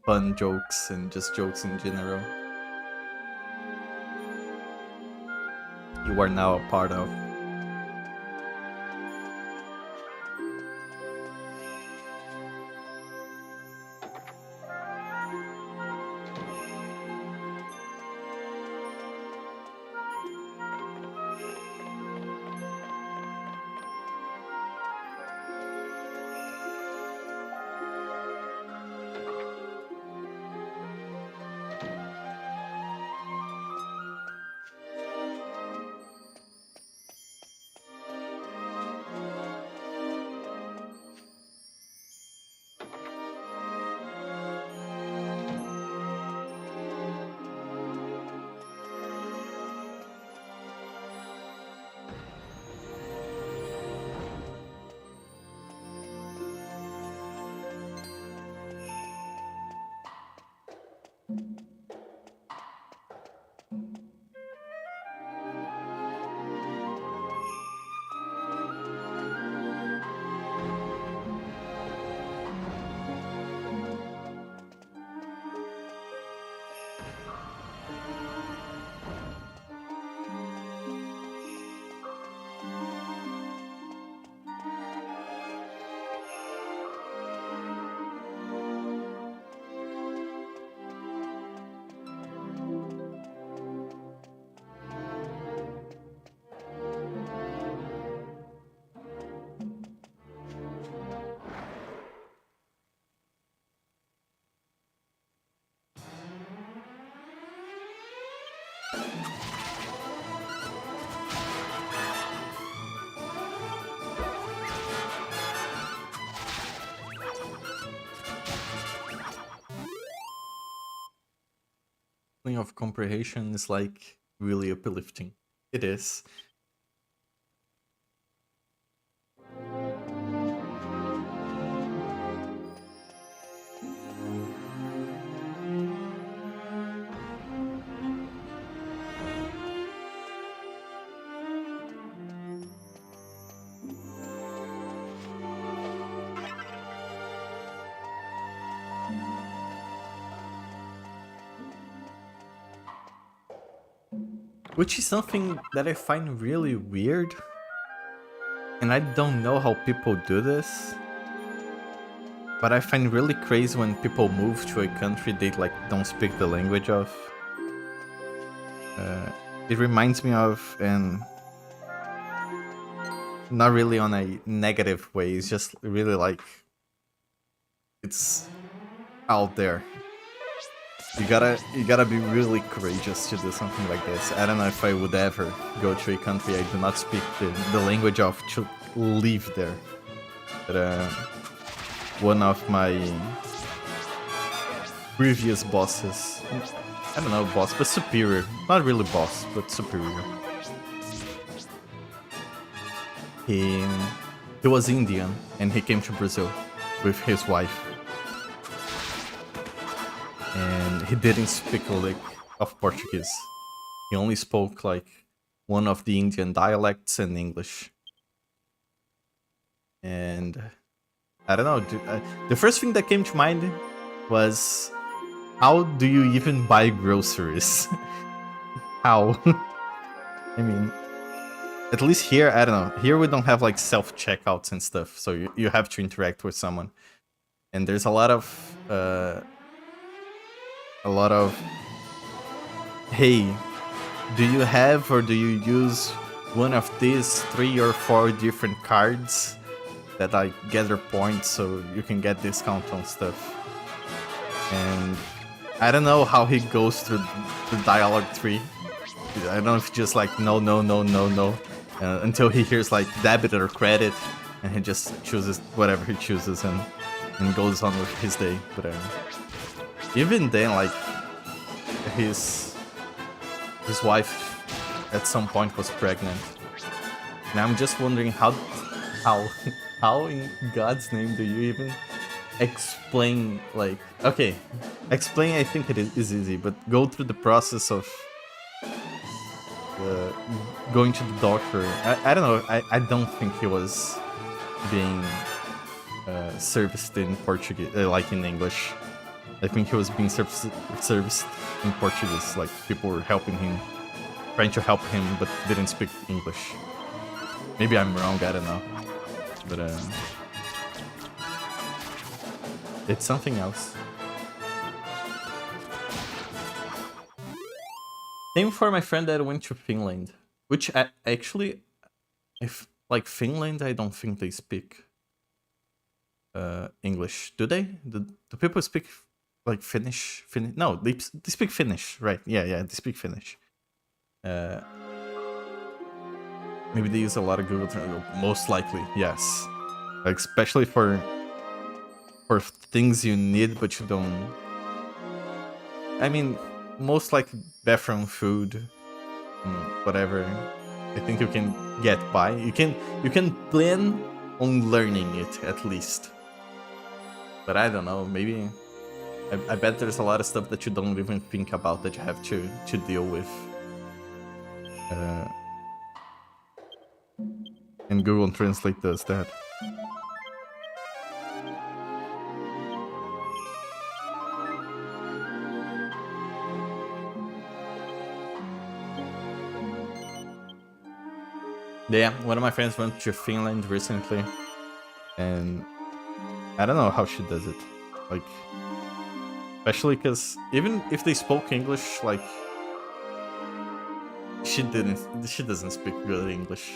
fun jokes and just jokes in general. You are now a part of. Of comprehension is like really uplifting. It is. Which is something that I find really weird. And I don't know how people do this. But I find really crazy when people move to a country they like don't speak the language of. it reminds me of, and not really on a negative way. It's just really like it's out there. You gotta be really courageous to do something like this. I don't know if I would ever go to a country I do not speak the language of to live there. But one of my previous bosses, I don't know boss, but superior, not really boss, but superior. He was Indian and he came to Brazil with his wife. And he didn't speak a lick of Portuguese. He only spoke like one of the Indian dialects and English. And I don't know, the first thing that came to mind was, how do you even buy groceries? How? I mean, at least here, I don't know, here we don't have like self-checkouts and stuff, so you have to interact with someone. And there's a lot of, hey, do you have or do you use one of these 3 or 4 different cards that I gather points so you can get discount on stuff? And I don't know how he goes through the dialogue tree. I don't know if just like no, until he hears like debit or credit, and he just chooses whatever he chooses and goes on with his day. But even then, like his wife at some point was pregnant, and I'm just wondering how in God's name do you even explain, like, okay, explain, I think it is easy, but go through the process of going to the doctor. I don't know, I don't think he was being serviced in Portuguese, like in English. I think he was being serviced in Portuguese, like people were helping him, trying to help him, but didn't speak English. Maybe I'm wrong, I don't know. But it's something else. Same for my friend that went to Finland, which actually, if like Finland, I don't think they speak English. Do they? Do people speak like Finnish? No, they speak Finnish, right? Yeah, they speak Finnish. Maybe they use a lot of Google Translate. Most likely, yes. Like, especially for things you need but you don't. I mean, most like bathroom, food, whatever. I think you can get by. You can plan on learning it at least. But I don't know. Maybe I bet there's a lot of stuff that you don't even think about that you have to deal with. And Google Translate does that. Yeah, one of my friends went to Finland recently, and I don't know how she does it. Like, especially because even if they spoke English, like, she doesn't speak good English.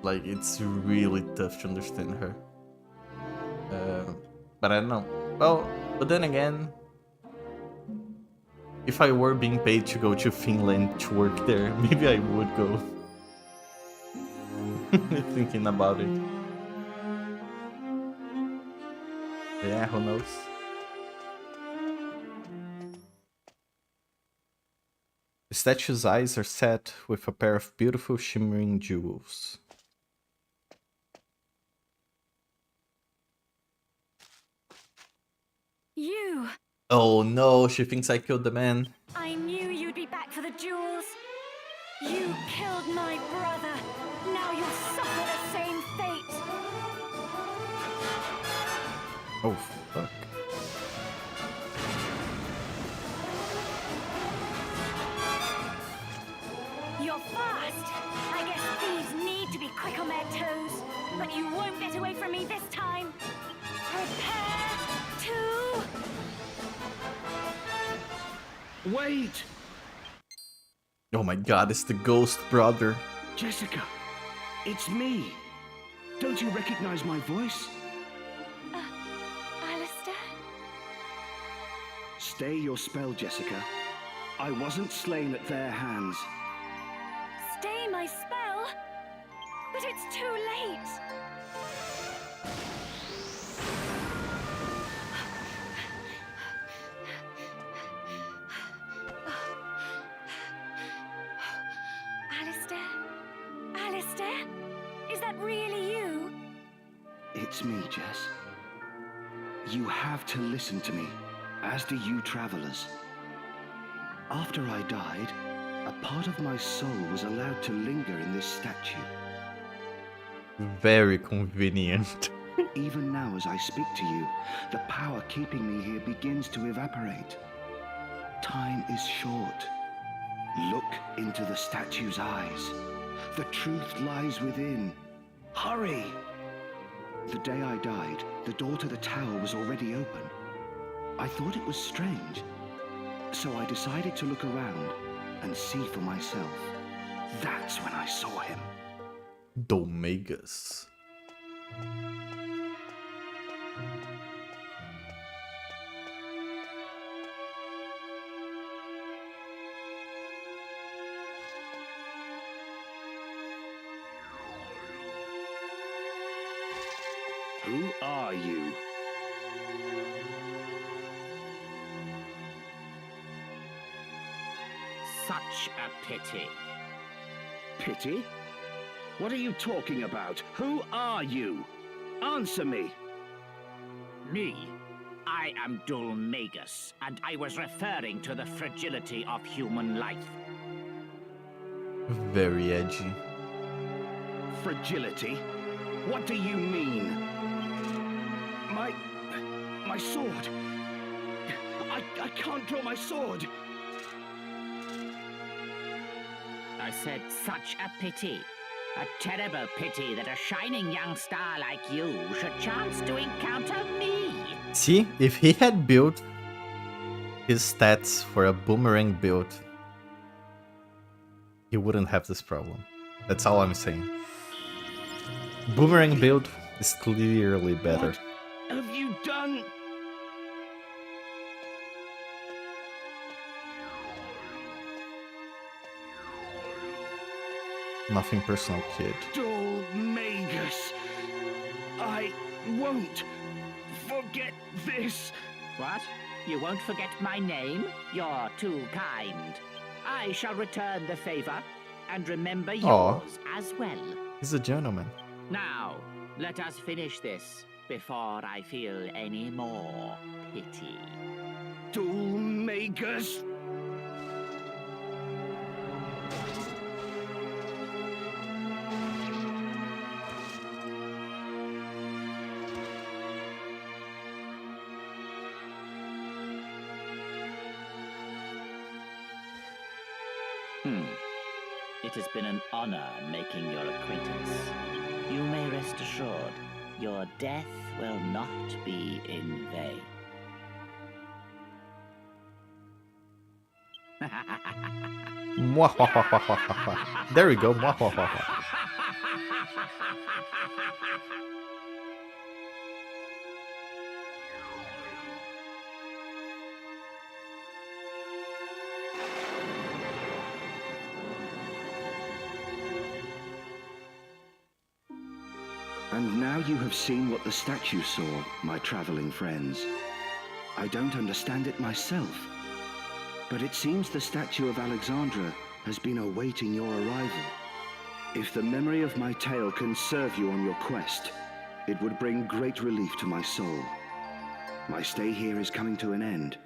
Like, it's really tough to understand her. But I don't know. Well, but then again, if I were being paid to go to Finland to work there, maybe I would go. Thinking about it. Yeah, who knows? The statue's eyes are set with a pair of beautiful shimmering jewels. You! Oh no, she thinks I killed the man. I knew you'd be back for the jewels. You killed my brother. Now you'll suffer the same fate. Oh, fuck. You're fast. I guess thieves need to be quick on their toes. But you won't get away from me this time. Prepare to... Wait! Oh my god, it's the ghost brother. Jessica, it's me. Don't you recognize my voice? Alistair? Stay your spell, Jessica. I wasn't slain at their hands. Stay my spell? But it's too late. Alistair? Alistair? Is that really you? It's me, Jess. You have to listen to me, as do you travelers. After I died, a part of my soul was allowed to linger in this statue. Very convenient. Even now as I speak to you, the power keeping me here begins to evaporate. Time is short. Look into the statue's eyes. The truth lies within. Hurry! The day I died, the door to the tower was already open. I thought it was strange, so I decided to look around and see for myself. That's when I saw him. Domegas. Who are you? Such a pity. Pity? What are you talking about? Who are you? Answer me. Me? I am Dulmagus, and I was referring to the fragility of human life. Very edgy. Fragility? What do you mean? My sword. I can't draw my sword. I said such a pity. A terrible pity that a shining young star like you should chance to encounter me. See, if he had built his stats for a boomerang build, he wouldn't have this problem. That's all I'm saying. Boomerang build is clearly better. What have you done? Nothing personal, kid. Dulmagus. I won't forget this. What? You won't forget my name? You're too kind. I shall return the favor and remember yours as well. He's a gentleman. Now, let us finish this before I feel any more pity. Dulmagus. It has been an honor making your acquaintance. You may rest assured, your death will not be in vain. Mwahahahaha. There we go. Mwahahaha. And now you have seen what the statue saw, my traveling friends. I don't understand it myself, but it seems the statue of Alexandra has been awaiting your arrival. If the memory of my tale can serve you on your quest, it would bring great relief to my soul. My stay here is coming to an end.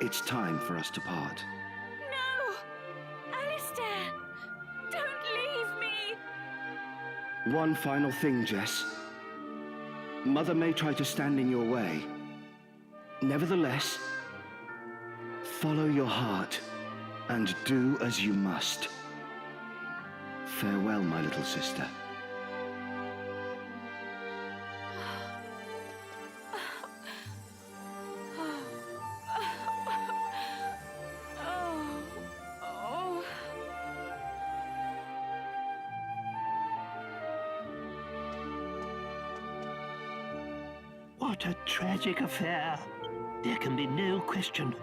It's time for us to part. No! Alistair! Don't leave me! One final thing, Jess. Mother may try to stand in your way. Nevertheless, follow your heart and do as you must. Farewell, my little sister. Oh. What a tragic affair. There can be no question.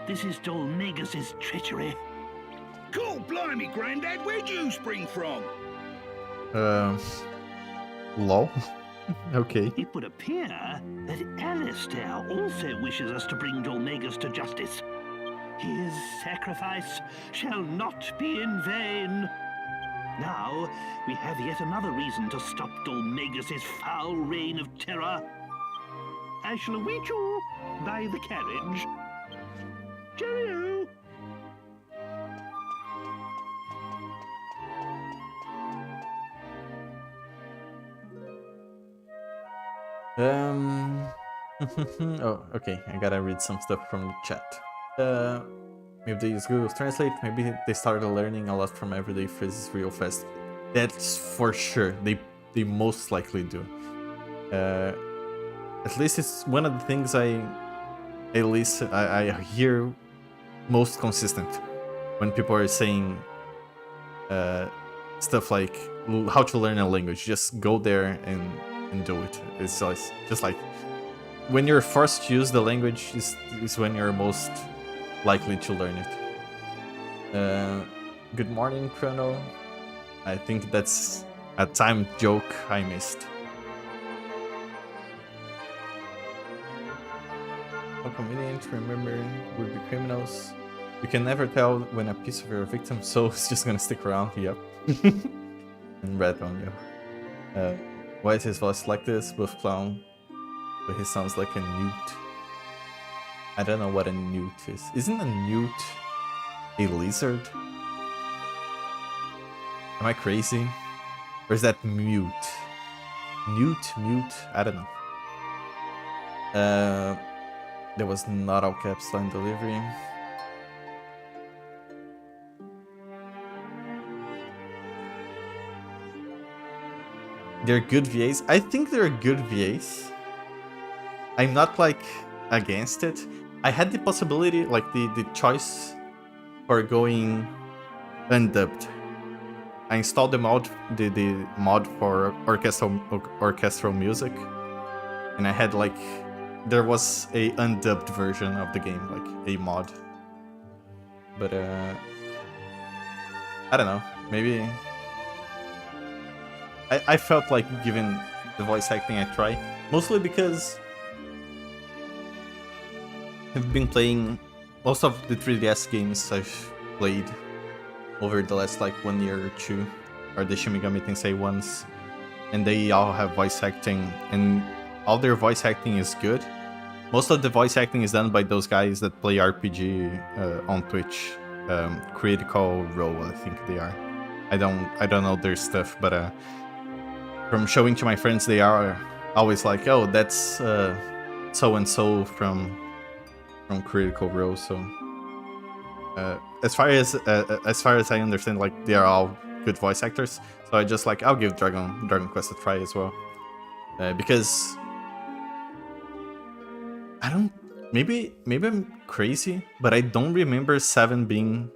This is Dolmagus' treachery. Cool, blimey, Grandad, where'd you spring from? Lol. Okay. It would appear that Alistair also wishes us to bring Dolmagus to justice. His sacrifice shall not be in vain. Now, we have yet another reason to stop Dolmagus' foul reign of terror. I shall await you by the carriage. Cheerio! Oh, okay. I gotta read some stuff from the chat. Maybe they use Google Translate. Maybe they started learning a lot from everyday phrases real fast. That's for sure. They most likely do. At least it's one of the things I hear most consistent when people are saying stuff like how to learn a language. Just go there and do it. It's just like when you're forced to use the language is when you're most likely to learn it. Good morning, Chrono. I think that's a time joke I missed. How convenient, remember, would be criminals. You can never tell when a piece of your victim's soul is just gonna stick around, yep. And red on you. Why is his voice like this? With clown, but he sounds like a newt. I don't know what a newt is. Isn't a newt a lizard? Am I crazy? Or is that mute? Newt? Mute? I don't know. There was not all caps line delivery. They're good VAs. I think they're good VAs. I'm not like against it. I had the possibility, like the choice for going undubbed. I installed the mod for orchestral music, and I had like there was a undubbed version of the game, like a mod. But I don't know. Maybe I felt like giving the voice acting a try, mostly because I've been playing most of the 3DS games I've played over the last like 1 year or two, or the Shin Megami Tensei ones, and they all have voice acting, and all their voice acting is good. Most of the voice acting is done by those guys that play RPG on Twitch. Critical Role, I think they are. I don't know their stuff, but from showing to my friends, they are always like, "Oh, that's so and so from Critical Role." So as far as I understand, like they are all good voice actors. So I just like I'll give Dragon Quest a try as well, because I don't. Maybe I'm crazy, but I don't remember 7 being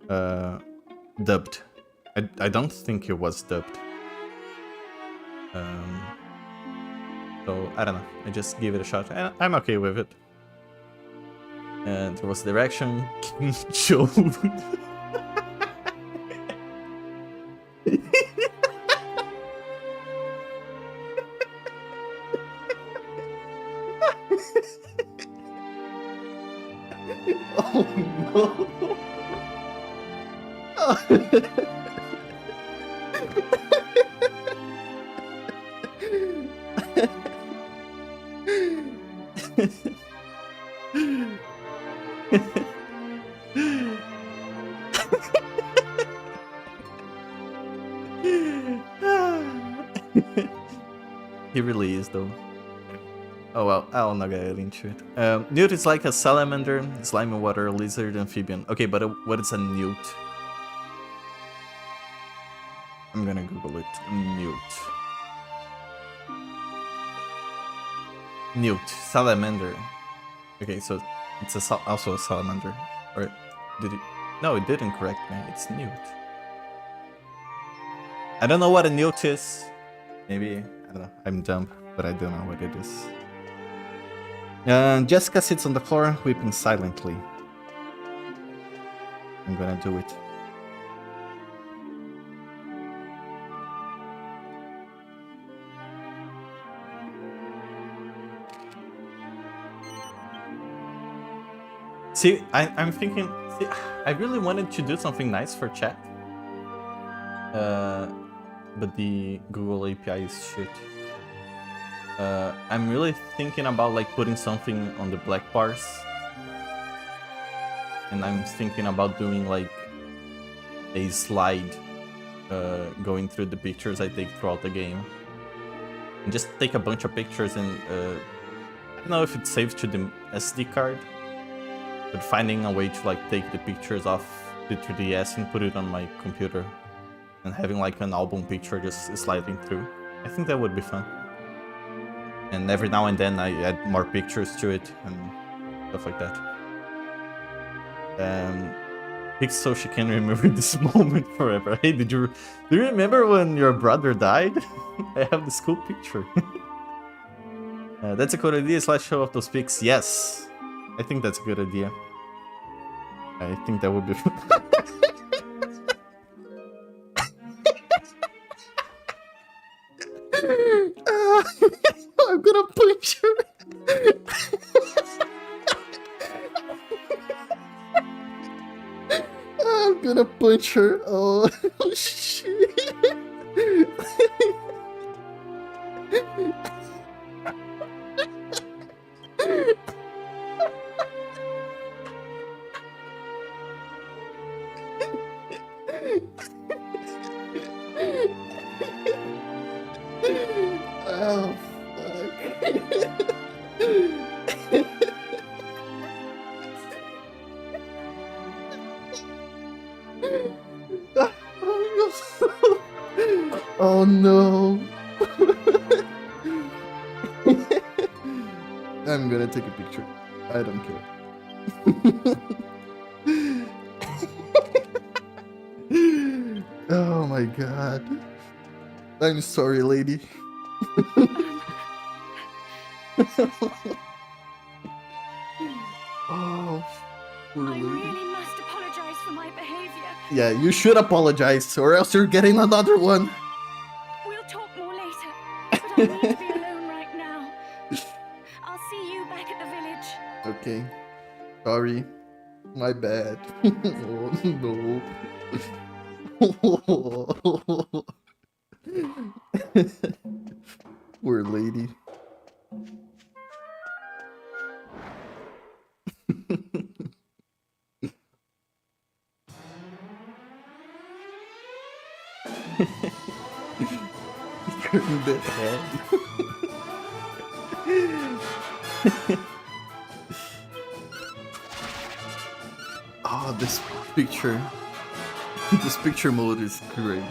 dubbed. I don't think it was dubbed. So I don't know. I just give it a shot. I'm okay with it. And there was direction. King Joe. Oh no. He really is though. Oh well, I'll not get into it. Newt is like a salamander, slimy water, lizard, amphibian. Okay, but what is a newt? I'm gonna Google it. Newt. Newt, salamander. Okay, so it's also a salamander. Or did it? No, it didn't correct me. It's newt. I don't know what a newt is. Maybe, I don't know. I'm dumb, but I don't know what it is. Jessica sits on the floor, weeping silently. I'm gonna do it. See, I'm thinking... See, I really wanted to do something nice for chat. But the Google API is shit. I'm really thinking about like putting something on the black bars. And I'm thinking about doing like a slide going through the pictures I take throughout the game. And just take a bunch of pictures and I don't know if it saves to the SD card, but finding a way to like take the pictures off the 3DS and put it on my computer and having like an album picture just sliding through. I think that would be fun. And every now and then I add more pictures to it and stuff like that. Fix so she can remember this moment forever. Hey, do you remember when your brother died? I have this cool picture. That's a good idea. Slideshow of those pics. Yes, I think that's a good idea. I think that would be fun. I'm gonna punch her. I'm gonna punch her. Oh, shit. Oh, fuck. Oh no. I'm gonna take a picture. I don't care. Oh my god. I'm sorry, lady. Oh, poor I lady. really must apologize for my behavior. Yeah, you should apologize, or else you're getting another one. We'll talk more later, but I need to be alone right now. I'll see you back at the village. Okay. Sorry. My bad. Oh no. Poor lady. Turn the head. Oh, this picture. This picture mode is great.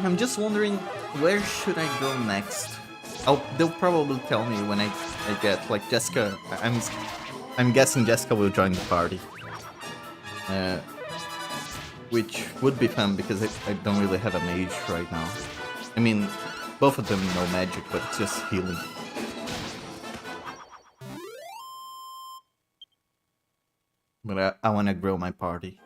I'm just wondering, where should I go next? They'll probably tell me when I get like Jessica. I'm guessing Jessica will join the party, which would be fun because I don't really have a mage right now. I mean, both of them know magic, but it's just healing. But I want to grow my party.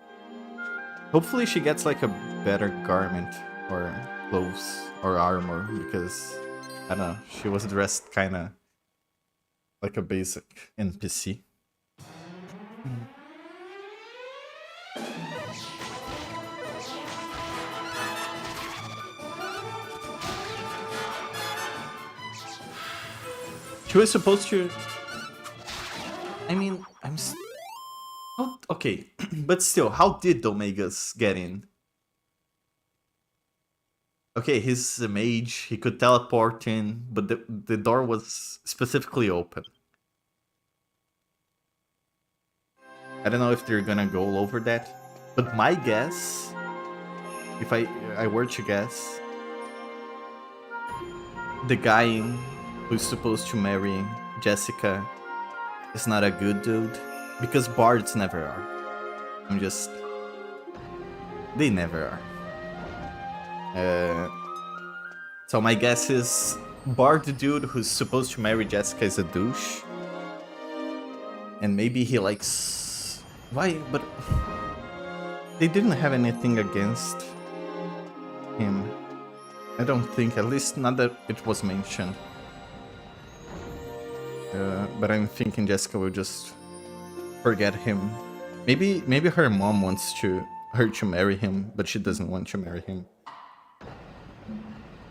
Hopefully she gets like a better garment or clothes or armor, because I don't know, she was dressed kinda like a basic NPC. She was supposed to... I mean, okay, but still, how did the Omegas get in? Okay, he's a mage, he could teleport in, but the door was specifically open. I don't know if they're gonna go over that, but my guess, if I were to guess, the guy who's supposed to marry Jessica is not a good dude, because bards never are. They never are. So my guess is Bard, the dude who's supposed to marry Jessica, is a douche. And maybe he likes... Why? But... They didn't have anything against him. I don't think, at least not that it was mentioned. But I'm thinking Jessica will just forget him. Maybe her mom wants her to marry him, but she doesn't want to marry him.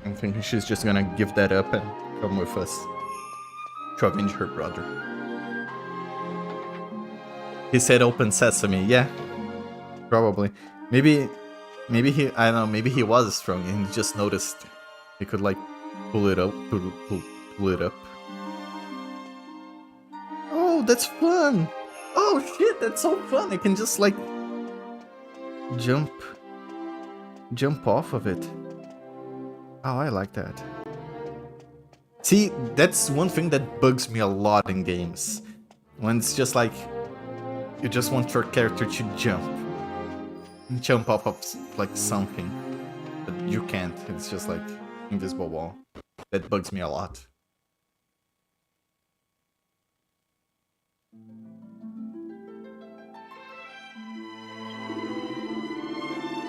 I'm thinking she's just gonna give that up and come with us to avenge her brother. He said open sesame, yeah. Probably. Maybe he, I don't know, maybe he was strong and he just noticed he could like pull it up. Pull it up. Oh, that's fun! Oh shit, that's so fun! I can just like jump off of it. Oh, I like that. See, that's one thing that bugs me a lot in games. When it's just like, you just want your character to jump off of like something, but you can't. It's just like invisible wall. That bugs me a lot.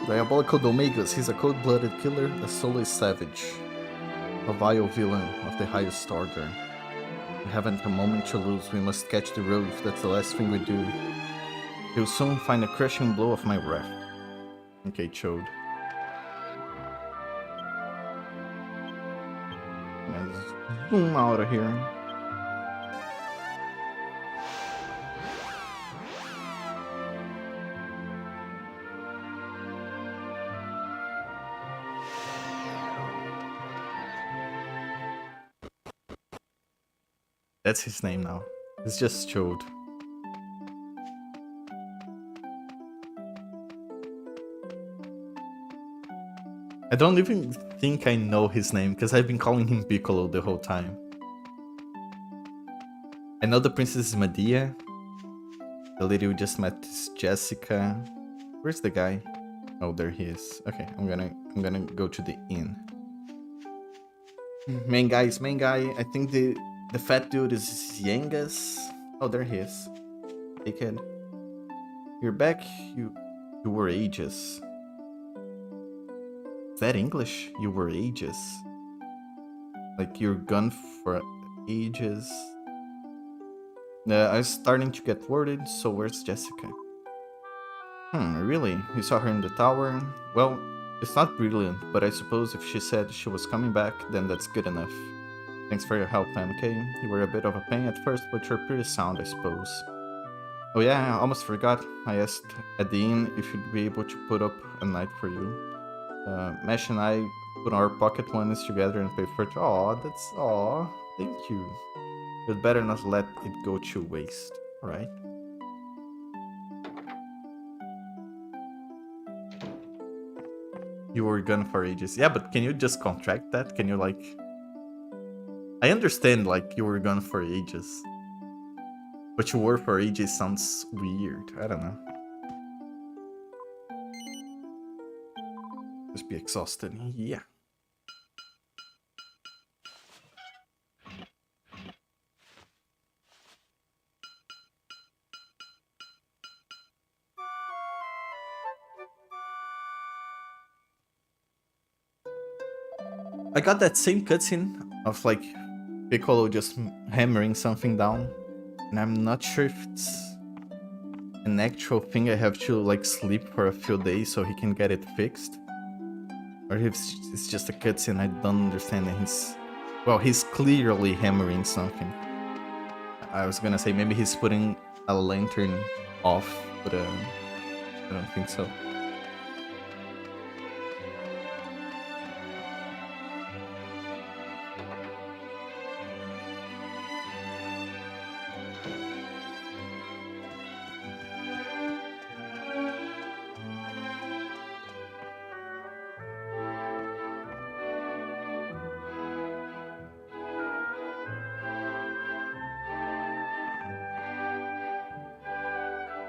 Diabolical Domegas, he's a cold-blooded killer, a soulless savage. A vile villain of the highest order. We haven't a moment to lose, we must catch the road, that's the last thing we do. He'll soon find a crushing blow of my wrath. Okay, Chode. Let's zoom out of here. That's his name now. It's just Chode. I don't even think I know his name, because I've been calling him Piccolo the whole time. I know the princess is Medea. The lady we just met is Jessica. Where's the guy? Oh, there he is. Okay, I'm gonna go to the inn. Main guy. I think the fat dude is Yengas. Oh, there he is. Hey kid. You're back. You were ages. Is that English? You were ages. Like you're gone for ages. I was starting to get worried, so where's Jessica? Really? You saw her in the tower? Well, it's not brilliant, but I suppose if she said she was coming back, then that's good enough. Thanks for your help, MK. You were a bit of a pain at first, but you're pretty sound, I suppose. Oh yeah, I almost forgot. I asked at the inn if you'd be able to put up a night for you. Mesh and I put our pocket monies together and pay for it. Aw, thank you. You'd better not let it go to waste, alright? You were gone for ages. Yeah, but can you just contract that? Can you like... I understand like you were gone for ages. But you were for ages sounds weird. I don't know. Just be exhausted. Yeah. I got that same cutscene of like Piccolo just hammering something down, and I'm not sure if it's an actual thing I have to like sleep for a few days so he can get it fixed, or if it's just a cutscene I don't understand. And he's clearly hammering something. I was gonna say maybe he's putting a lantern off, but I don't think so.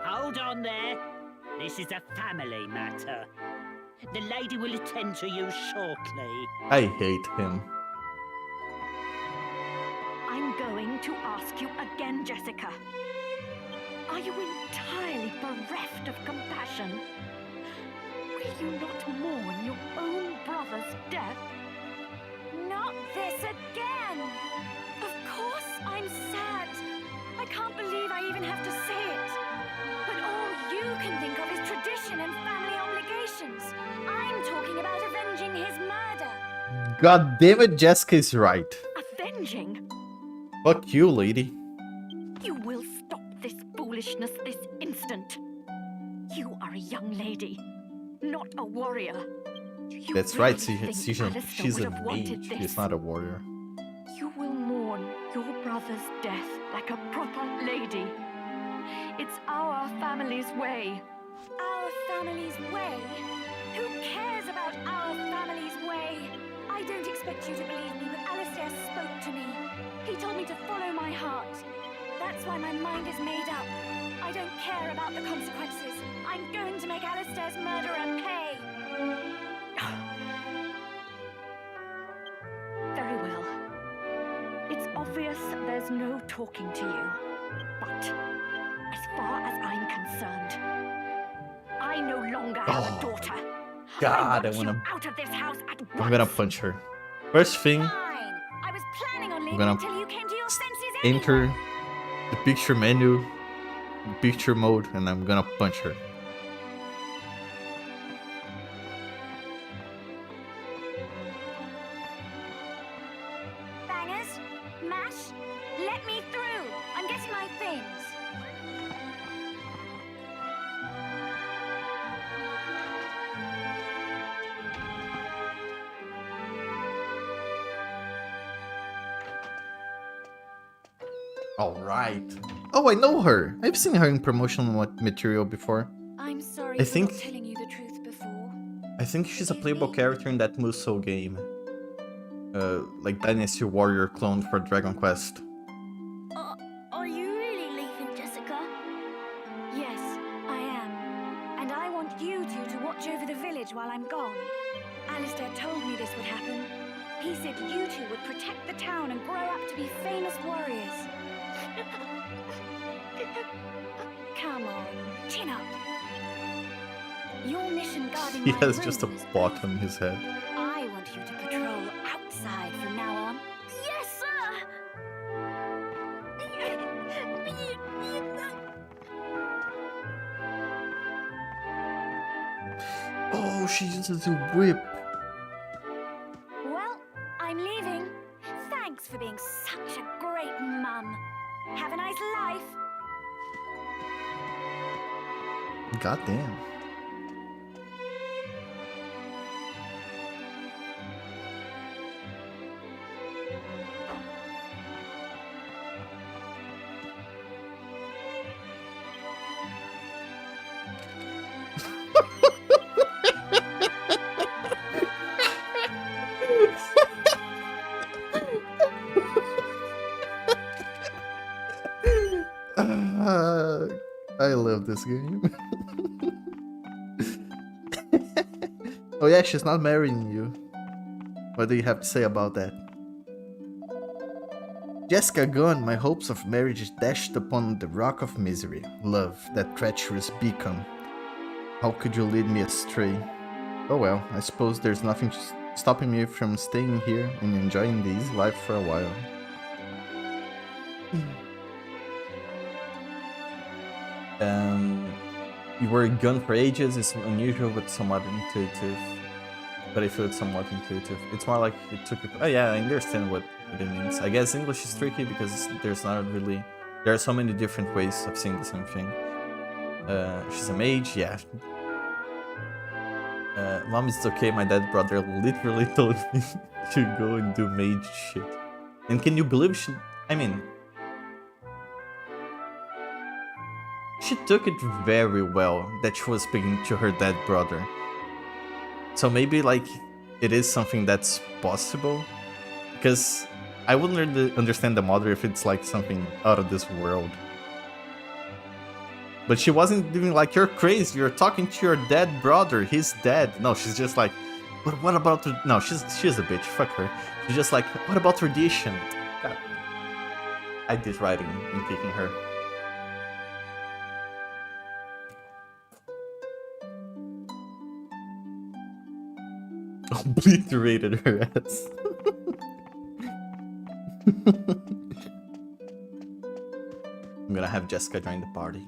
Hold on there. This is a family matter. The lady will attend to you shortly. I hate him. I'm going to ask you again, Jessica. Are you entirely bereft of compassion? Will you not mourn your own brother's death? Not this again! Of course I'm sad. I can't believe I even have to say it. But all you can think of is tradition and family obligations. I'm talking about avenging his murder. God damn it, Jessica is right. Avenging? Fuck you, lady. You will stop this foolishness this instant. You are a young lady, not a warrior. You That's right, really think Alistair she's would a have wanted mage. this? She's not a warrior. You will mourn your brother's death like a proper lady. It's our family's way. Our family's way? Who cares about our family's way? I don't expect you to believe me, but Alistair spoke to me. He told me to follow my heart. That's why my mind is made up. I don't care about the consequences. I'm going to make Alistair's murderer pay. Very well. It's obvious there's no talking to you. But as far as I'm concerned, I no longer have a daughter. God, I want you out of this house at once. I'm gonna punch her. First thing, Fine. I was planning on leaving gonna until you came to your senses enter anyway. the picture menu, picture mode, and I'm gonna punch her. Bangers, mash, let me through. I'm getting my things. Alright. Oh, I know her. I've seen her in promotional material before. I'm sorry I for think- not telling you the truth before. I think she's a playable character in that Musou game. Like Dynasty Warrior clone for Dragon Quest. Are you really leaving, Jessica? Yes, I am. And I want you two to watch over the village while I'm gone. Alistair told me this would happen. He said you two would protect the town and grow up to be famous warriors. Come on, chin up. Your mission guarding He my has just a room is bot on his head. I want you to patrol outside from now on. Yes, sir! Oh, she uses a whip. Well, I'm leaving. Thanks for being such a great mum. Have a nice life. God damn. I love this game. Oh yeah, she's not marrying you. What do you have to say about that? Jessica gone, my hopes of marriage dashed upon the rock of misery. Love, that treacherous beacon. How could you lead me astray? Oh well, I suppose there's nothing stopping me from staying here and enjoying the easy life for a while. You were gone for ages. It's unusual but somewhat intuitive. But I feel it's somewhat intuitive. It's more like it took you... Oh yeah, I understand what it means. I guess English is tricky because there's not really There are so many different ways of seeing the same thing. She's a mage, yeah. Mom, it's okay, my dad brother literally told me to go and do mage shit. And can you believe she... I mean... She took it very well that she was speaking to her dead brother. So maybe, like, it is something that's possible. Because I wouldn't really understand the mother if it's, like, something out of this world. But she wasn't even like, you're crazy, you're talking to your dead brother, he's dead. No, she's just like, but what about... No, she's a bitch, fuck her. She's just like, what about tradition? God. I did right in kicking her. Obliterated her ass. I'm gonna have Jessica join the party.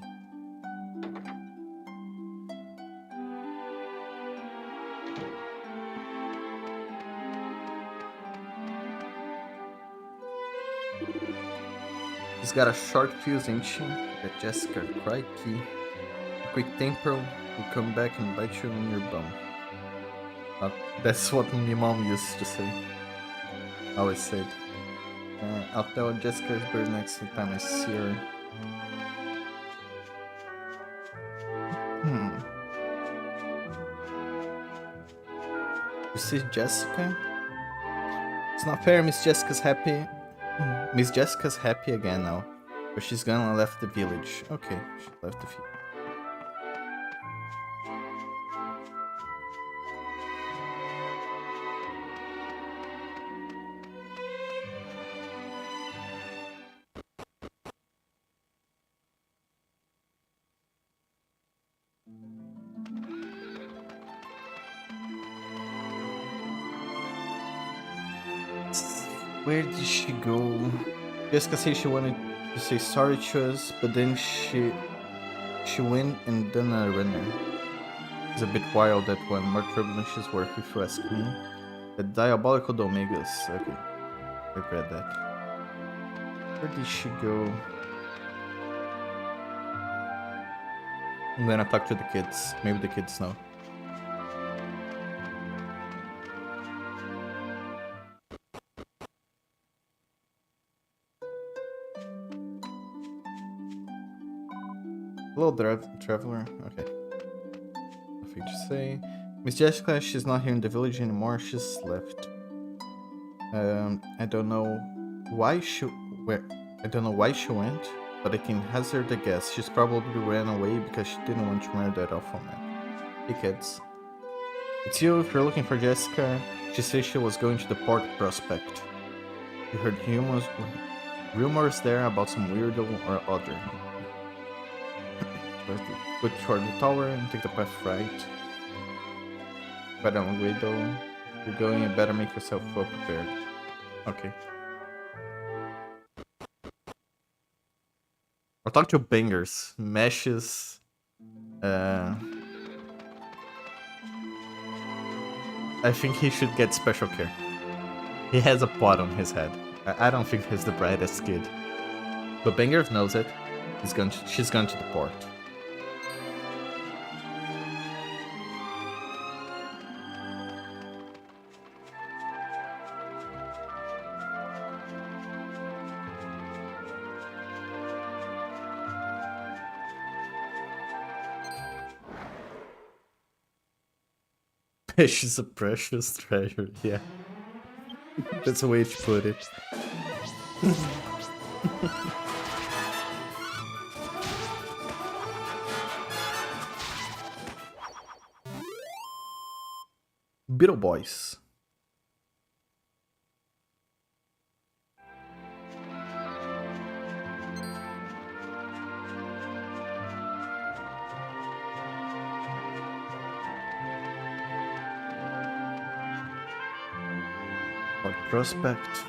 He's got a short fuse, ain't she? That Jessica, crikey. A quick temper will come back and bite you in your bum. That's what my mom used to say. Always said. I'll tell Jessica is bird next time I see her. You see Jessica? It's not fair, Miss Jessica's happy. Miss Jessica's happy again now. But she's gonna left the village. Okay, she left the village. Where did she go? Jessica said she wanted to say sorry to us, but then she went and done a runner. It's a bit wild, that one. More turbulent work, if you ask me. The diabolical Domegas. Okay, I read that. Where did she go? I'm gonna talk to the kids. Maybe the kids know. Hello, traveler. Okay. Nothing to say. Miss Jessica, she's not here in the village anymore. She's left. I don't know why she went, but I can hazard a guess. She's probably ran away because she didn't want to marry that awful man. Hey kids. It's you if you're looking for Jessica. She says she was going to the Port Prospect. You heard rumors there about some weirdo or other. Look toward the tower and take the path right. Quite a long way though. If you're going, you better make yourself well prepared. Okay. I'll talk to bangers, meshes. I think he should get special care. He has a pot on his head. I don't think he's the brightest kid. But Bangers knows it. She's gone to the port. She's a precious treasure, yeah. That's a way to put it. Beetle Boys. Port Prospect.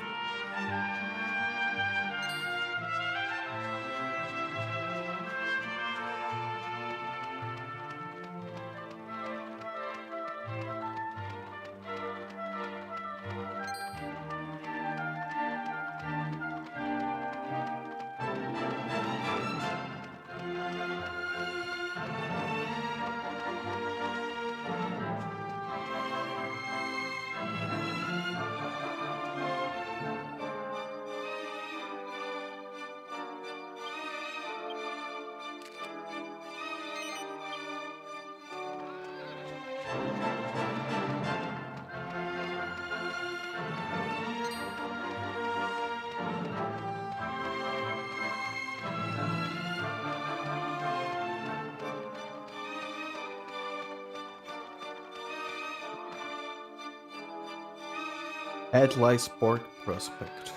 Headlight Sport Prospect.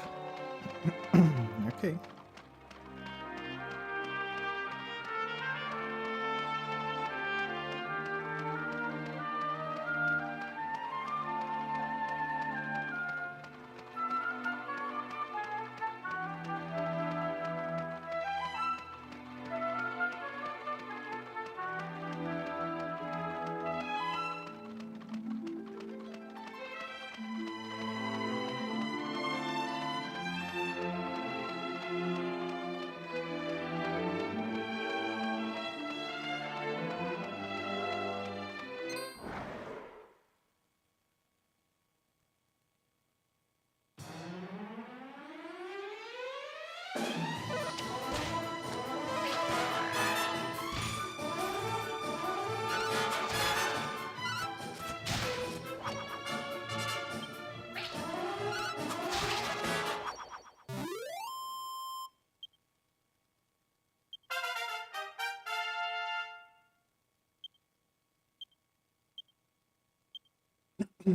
Okay.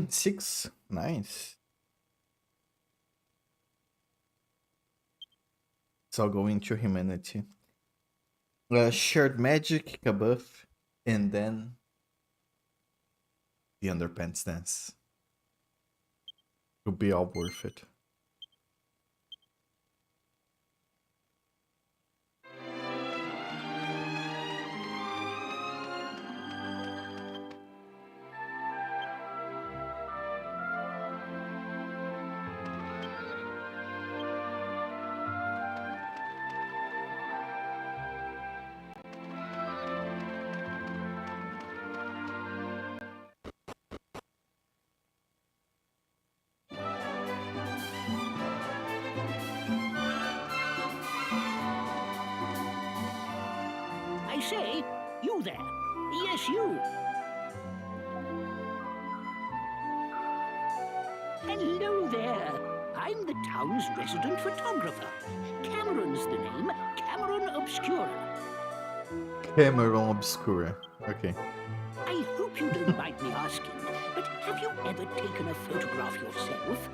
Six. Nice. So I'll go into humanity. Shared magic, buff, and then the underpants dance. It'll be all worth it. I say, you there. Yes, you. Hello there. I'm the town's resident photographer. Cameron's the name. Cameron Obscura. Cameron Obscura. Okay. I hope you don't mind me asking, but have you ever taken a photograph yourself?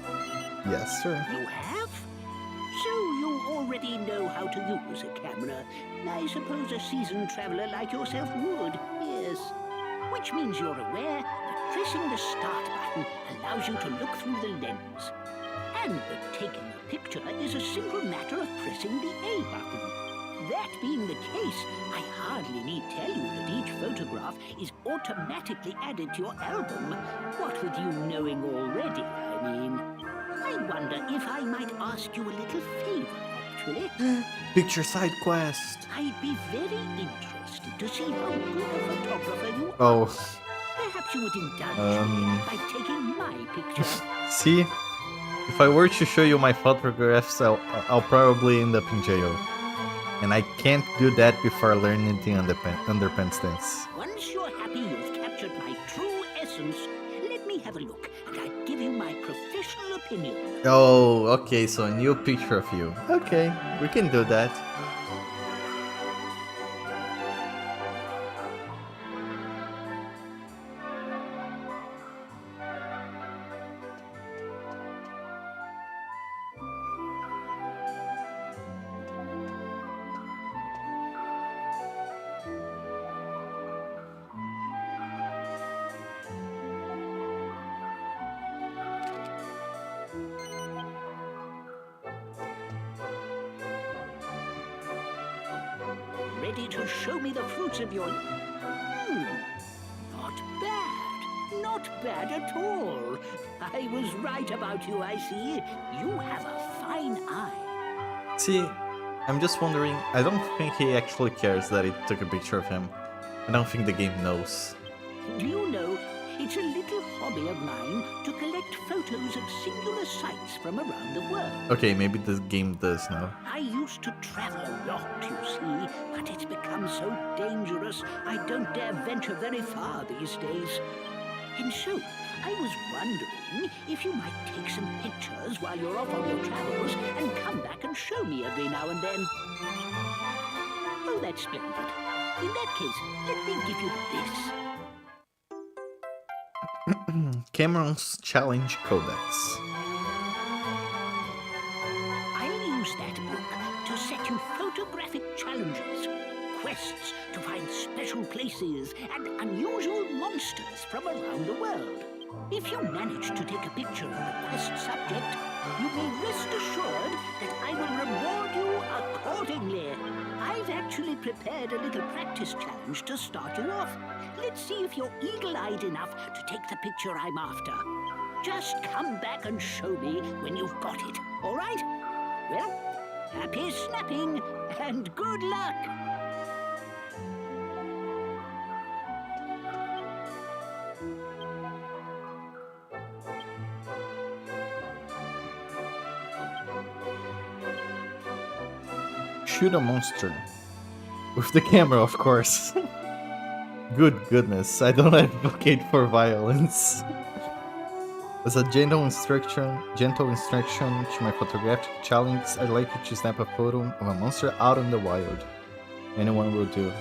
Yes, sir. You have? So you already know how to use a camera. I suppose a seasoned traveler like yourself would, yes. Which means you're aware that pressing the start button allows you to look through the lens. And that taking a picture is a simple matter of pressing the A button. That being the case, I hardly need tell you that each photograph is automatically added to your album. What with you knowing already, I mean. I wonder if I might ask you a little favor, actually. Picture side quest. I'd be very interested to see how good a photographer you are. Oh. Perhaps you would indulge me by taking my picture. See? If I were to show you my photographs, I'll probably end up in jail. And I can't do that before learning the underpants dance. Once you're happy you've captured my true essence, let me have a look, and I'll give you my professional opinion. Oh, okay, so a new picture of you. Okay, we can do that. Ready to show me the fruits of your... Not bad. Not bad at all. I was right about you, I see. You have a fine eye. See, I'm just wondering, I don't think he actually cares that he took a picture of him. I don't think the game knows. Do you know, it's a little hobby of mine to collect photos of singular sights from around the world. Okay, maybe the game does know. I used to travel a lot, you see, but it's become so dangerous I don't dare venture very far these days. And so, I was wondering if you might take some pictures while you're off on your travels and come back and show me every now and then. Oh, that's splendid. In that case, let me give you this. Cameron's Challenge Codex. photographic challenges, quests to find special places and unusual monsters from around the world. If you manage to take a picture of the quest subject, you may rest assured that I will reward you accordingly. I've actually prepared a little practice challenge to start you off. Let's see if you're eagle-eyed enough to take the picture I'm after. Just come back and show me when you've got it, all right? Well, happy snapping and good luck! Shoot a monster. With the camera, of course. Good goodness, I don't advocate for violence. As a gentle instruction to my photographic challenge, I'd like you to snap a photo of a monster out in the wild. Anyone will do.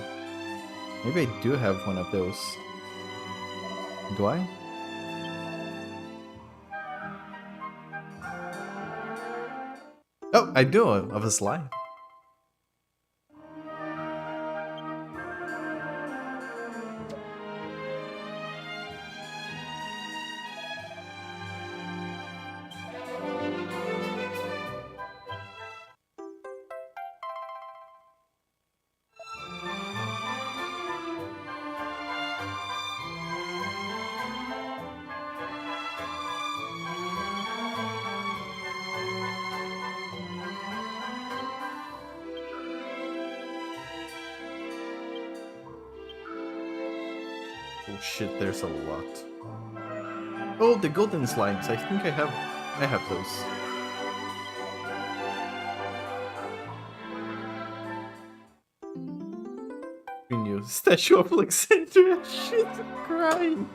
Maybe I do have one of those. Do I? Oh, I do, of a slime. Oh shit, there's a lot. Oh, the golden slimes. I think I have those. We knew. Statue of Alexandria. Shit, I'm crying.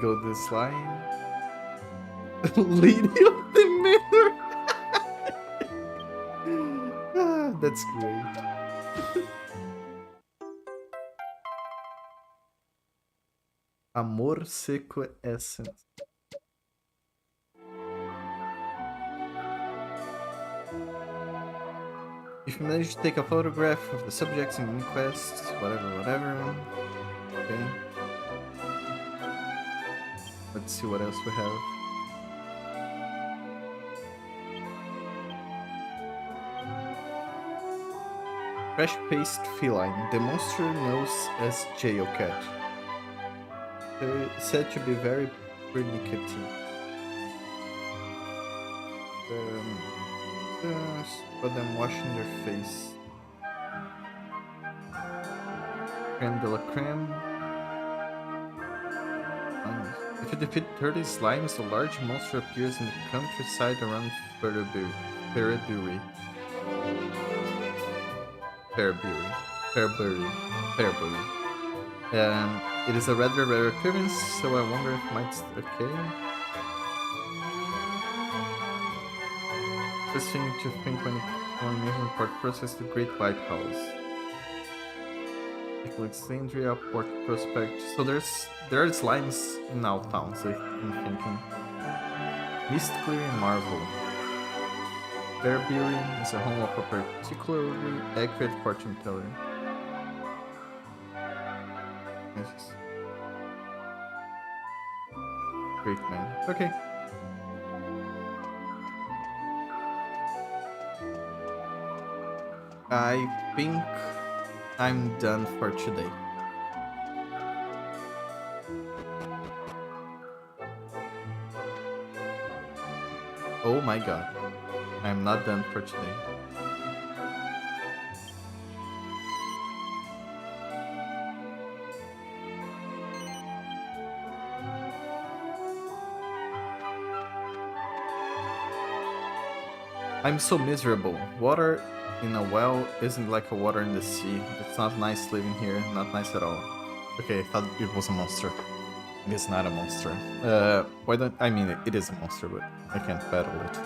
Golden slime. Lady of the Mirror. Ah, that's great. Amor Seco Essence. If you manage to take a photograph of the subjects in the quest, whatever. Okay. Let's see what else we have. Fresh Paced Feline. The monster knows as Jail Cat. They're said to be very pernickety. But them washing their face. Creme de la creme. If you defeat 30 slimes, a large monster appears in the countryside around Fairbury. It is a rather rare occurrence, so I wonder if it might... Okay. First thing to think when one moving part process the Great White House. Alexandria, Port Prospect. So there are slimes in all towns, I'm thinking. Mist Clearing Marvel. Fairbury is a home of a particularly accurate fortune teller. Yes. Great man. Okay. I think I'm done for today. Oh my god. I'm not done for today. I'm so miserable. Water in a well isn't like a water in the sea. It's not nice living here, not nice at all. Okay, I thought it was a monster. It is not a monster. Why don't... I mean, it is a monster, but I can't battle it.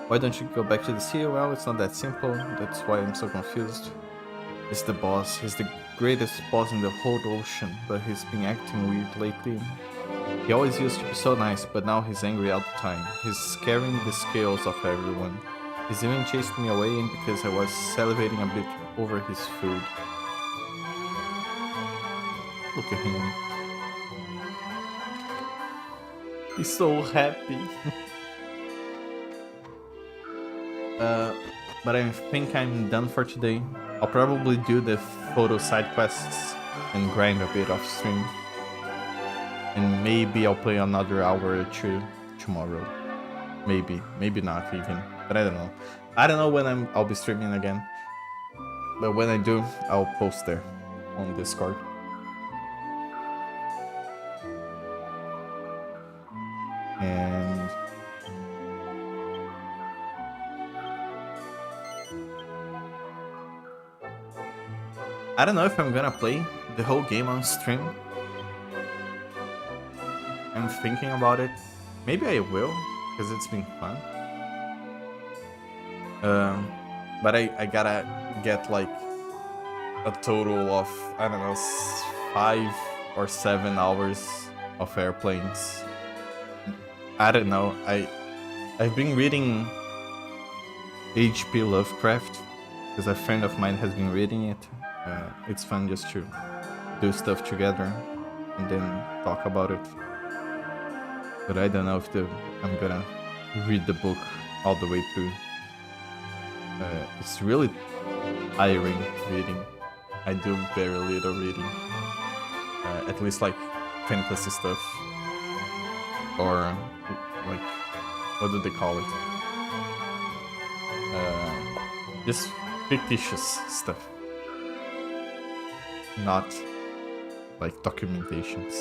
Why don't you go back to the sea? Well, it's not that simple. That's why I'm so confused. He's the boss. He's the greatest boss in the whole ocean, but he's been acting weird lately. He always used to be so nice, but now he's angry all the time. He's scaring the scales off everyone. He's even chased me away because I was salivating a bit over his food. Look at him. He's so happy. But I think I'm done for today. I'll probably do the photo side quests and grind a bit off stream. And maybe I'll play another hour or two tomorrow. Maybe not even. But I don't know. I don't know when I'll be streaming again. But when I do, I'll post there on Discord. And I don't know if I'm gonna play the whole game on stream. I'm thinking about it. Maybe I will, because it's been fun. But I gotta get like a total of, I don't know, 5 or 7 hours of airplanes. I don't know. I've been reading H.P. Lovecraft because a friend of mine has been reading it. It's fun just to do stuff together and then talk about it. But I don't know if I'm gonna read the book all the way through. It's really tiring reading. I do very little reading. At least like fantasy stuff. Or like, what do they call it? Just fictitious stuff. Not like documentations.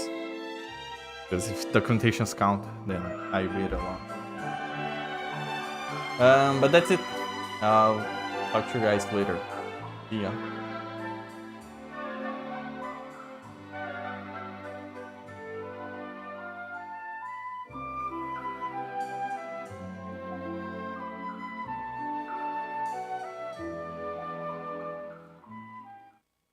Because if documentations count, then I read a lot. But that's it. I'll talk to you guys later. See ya.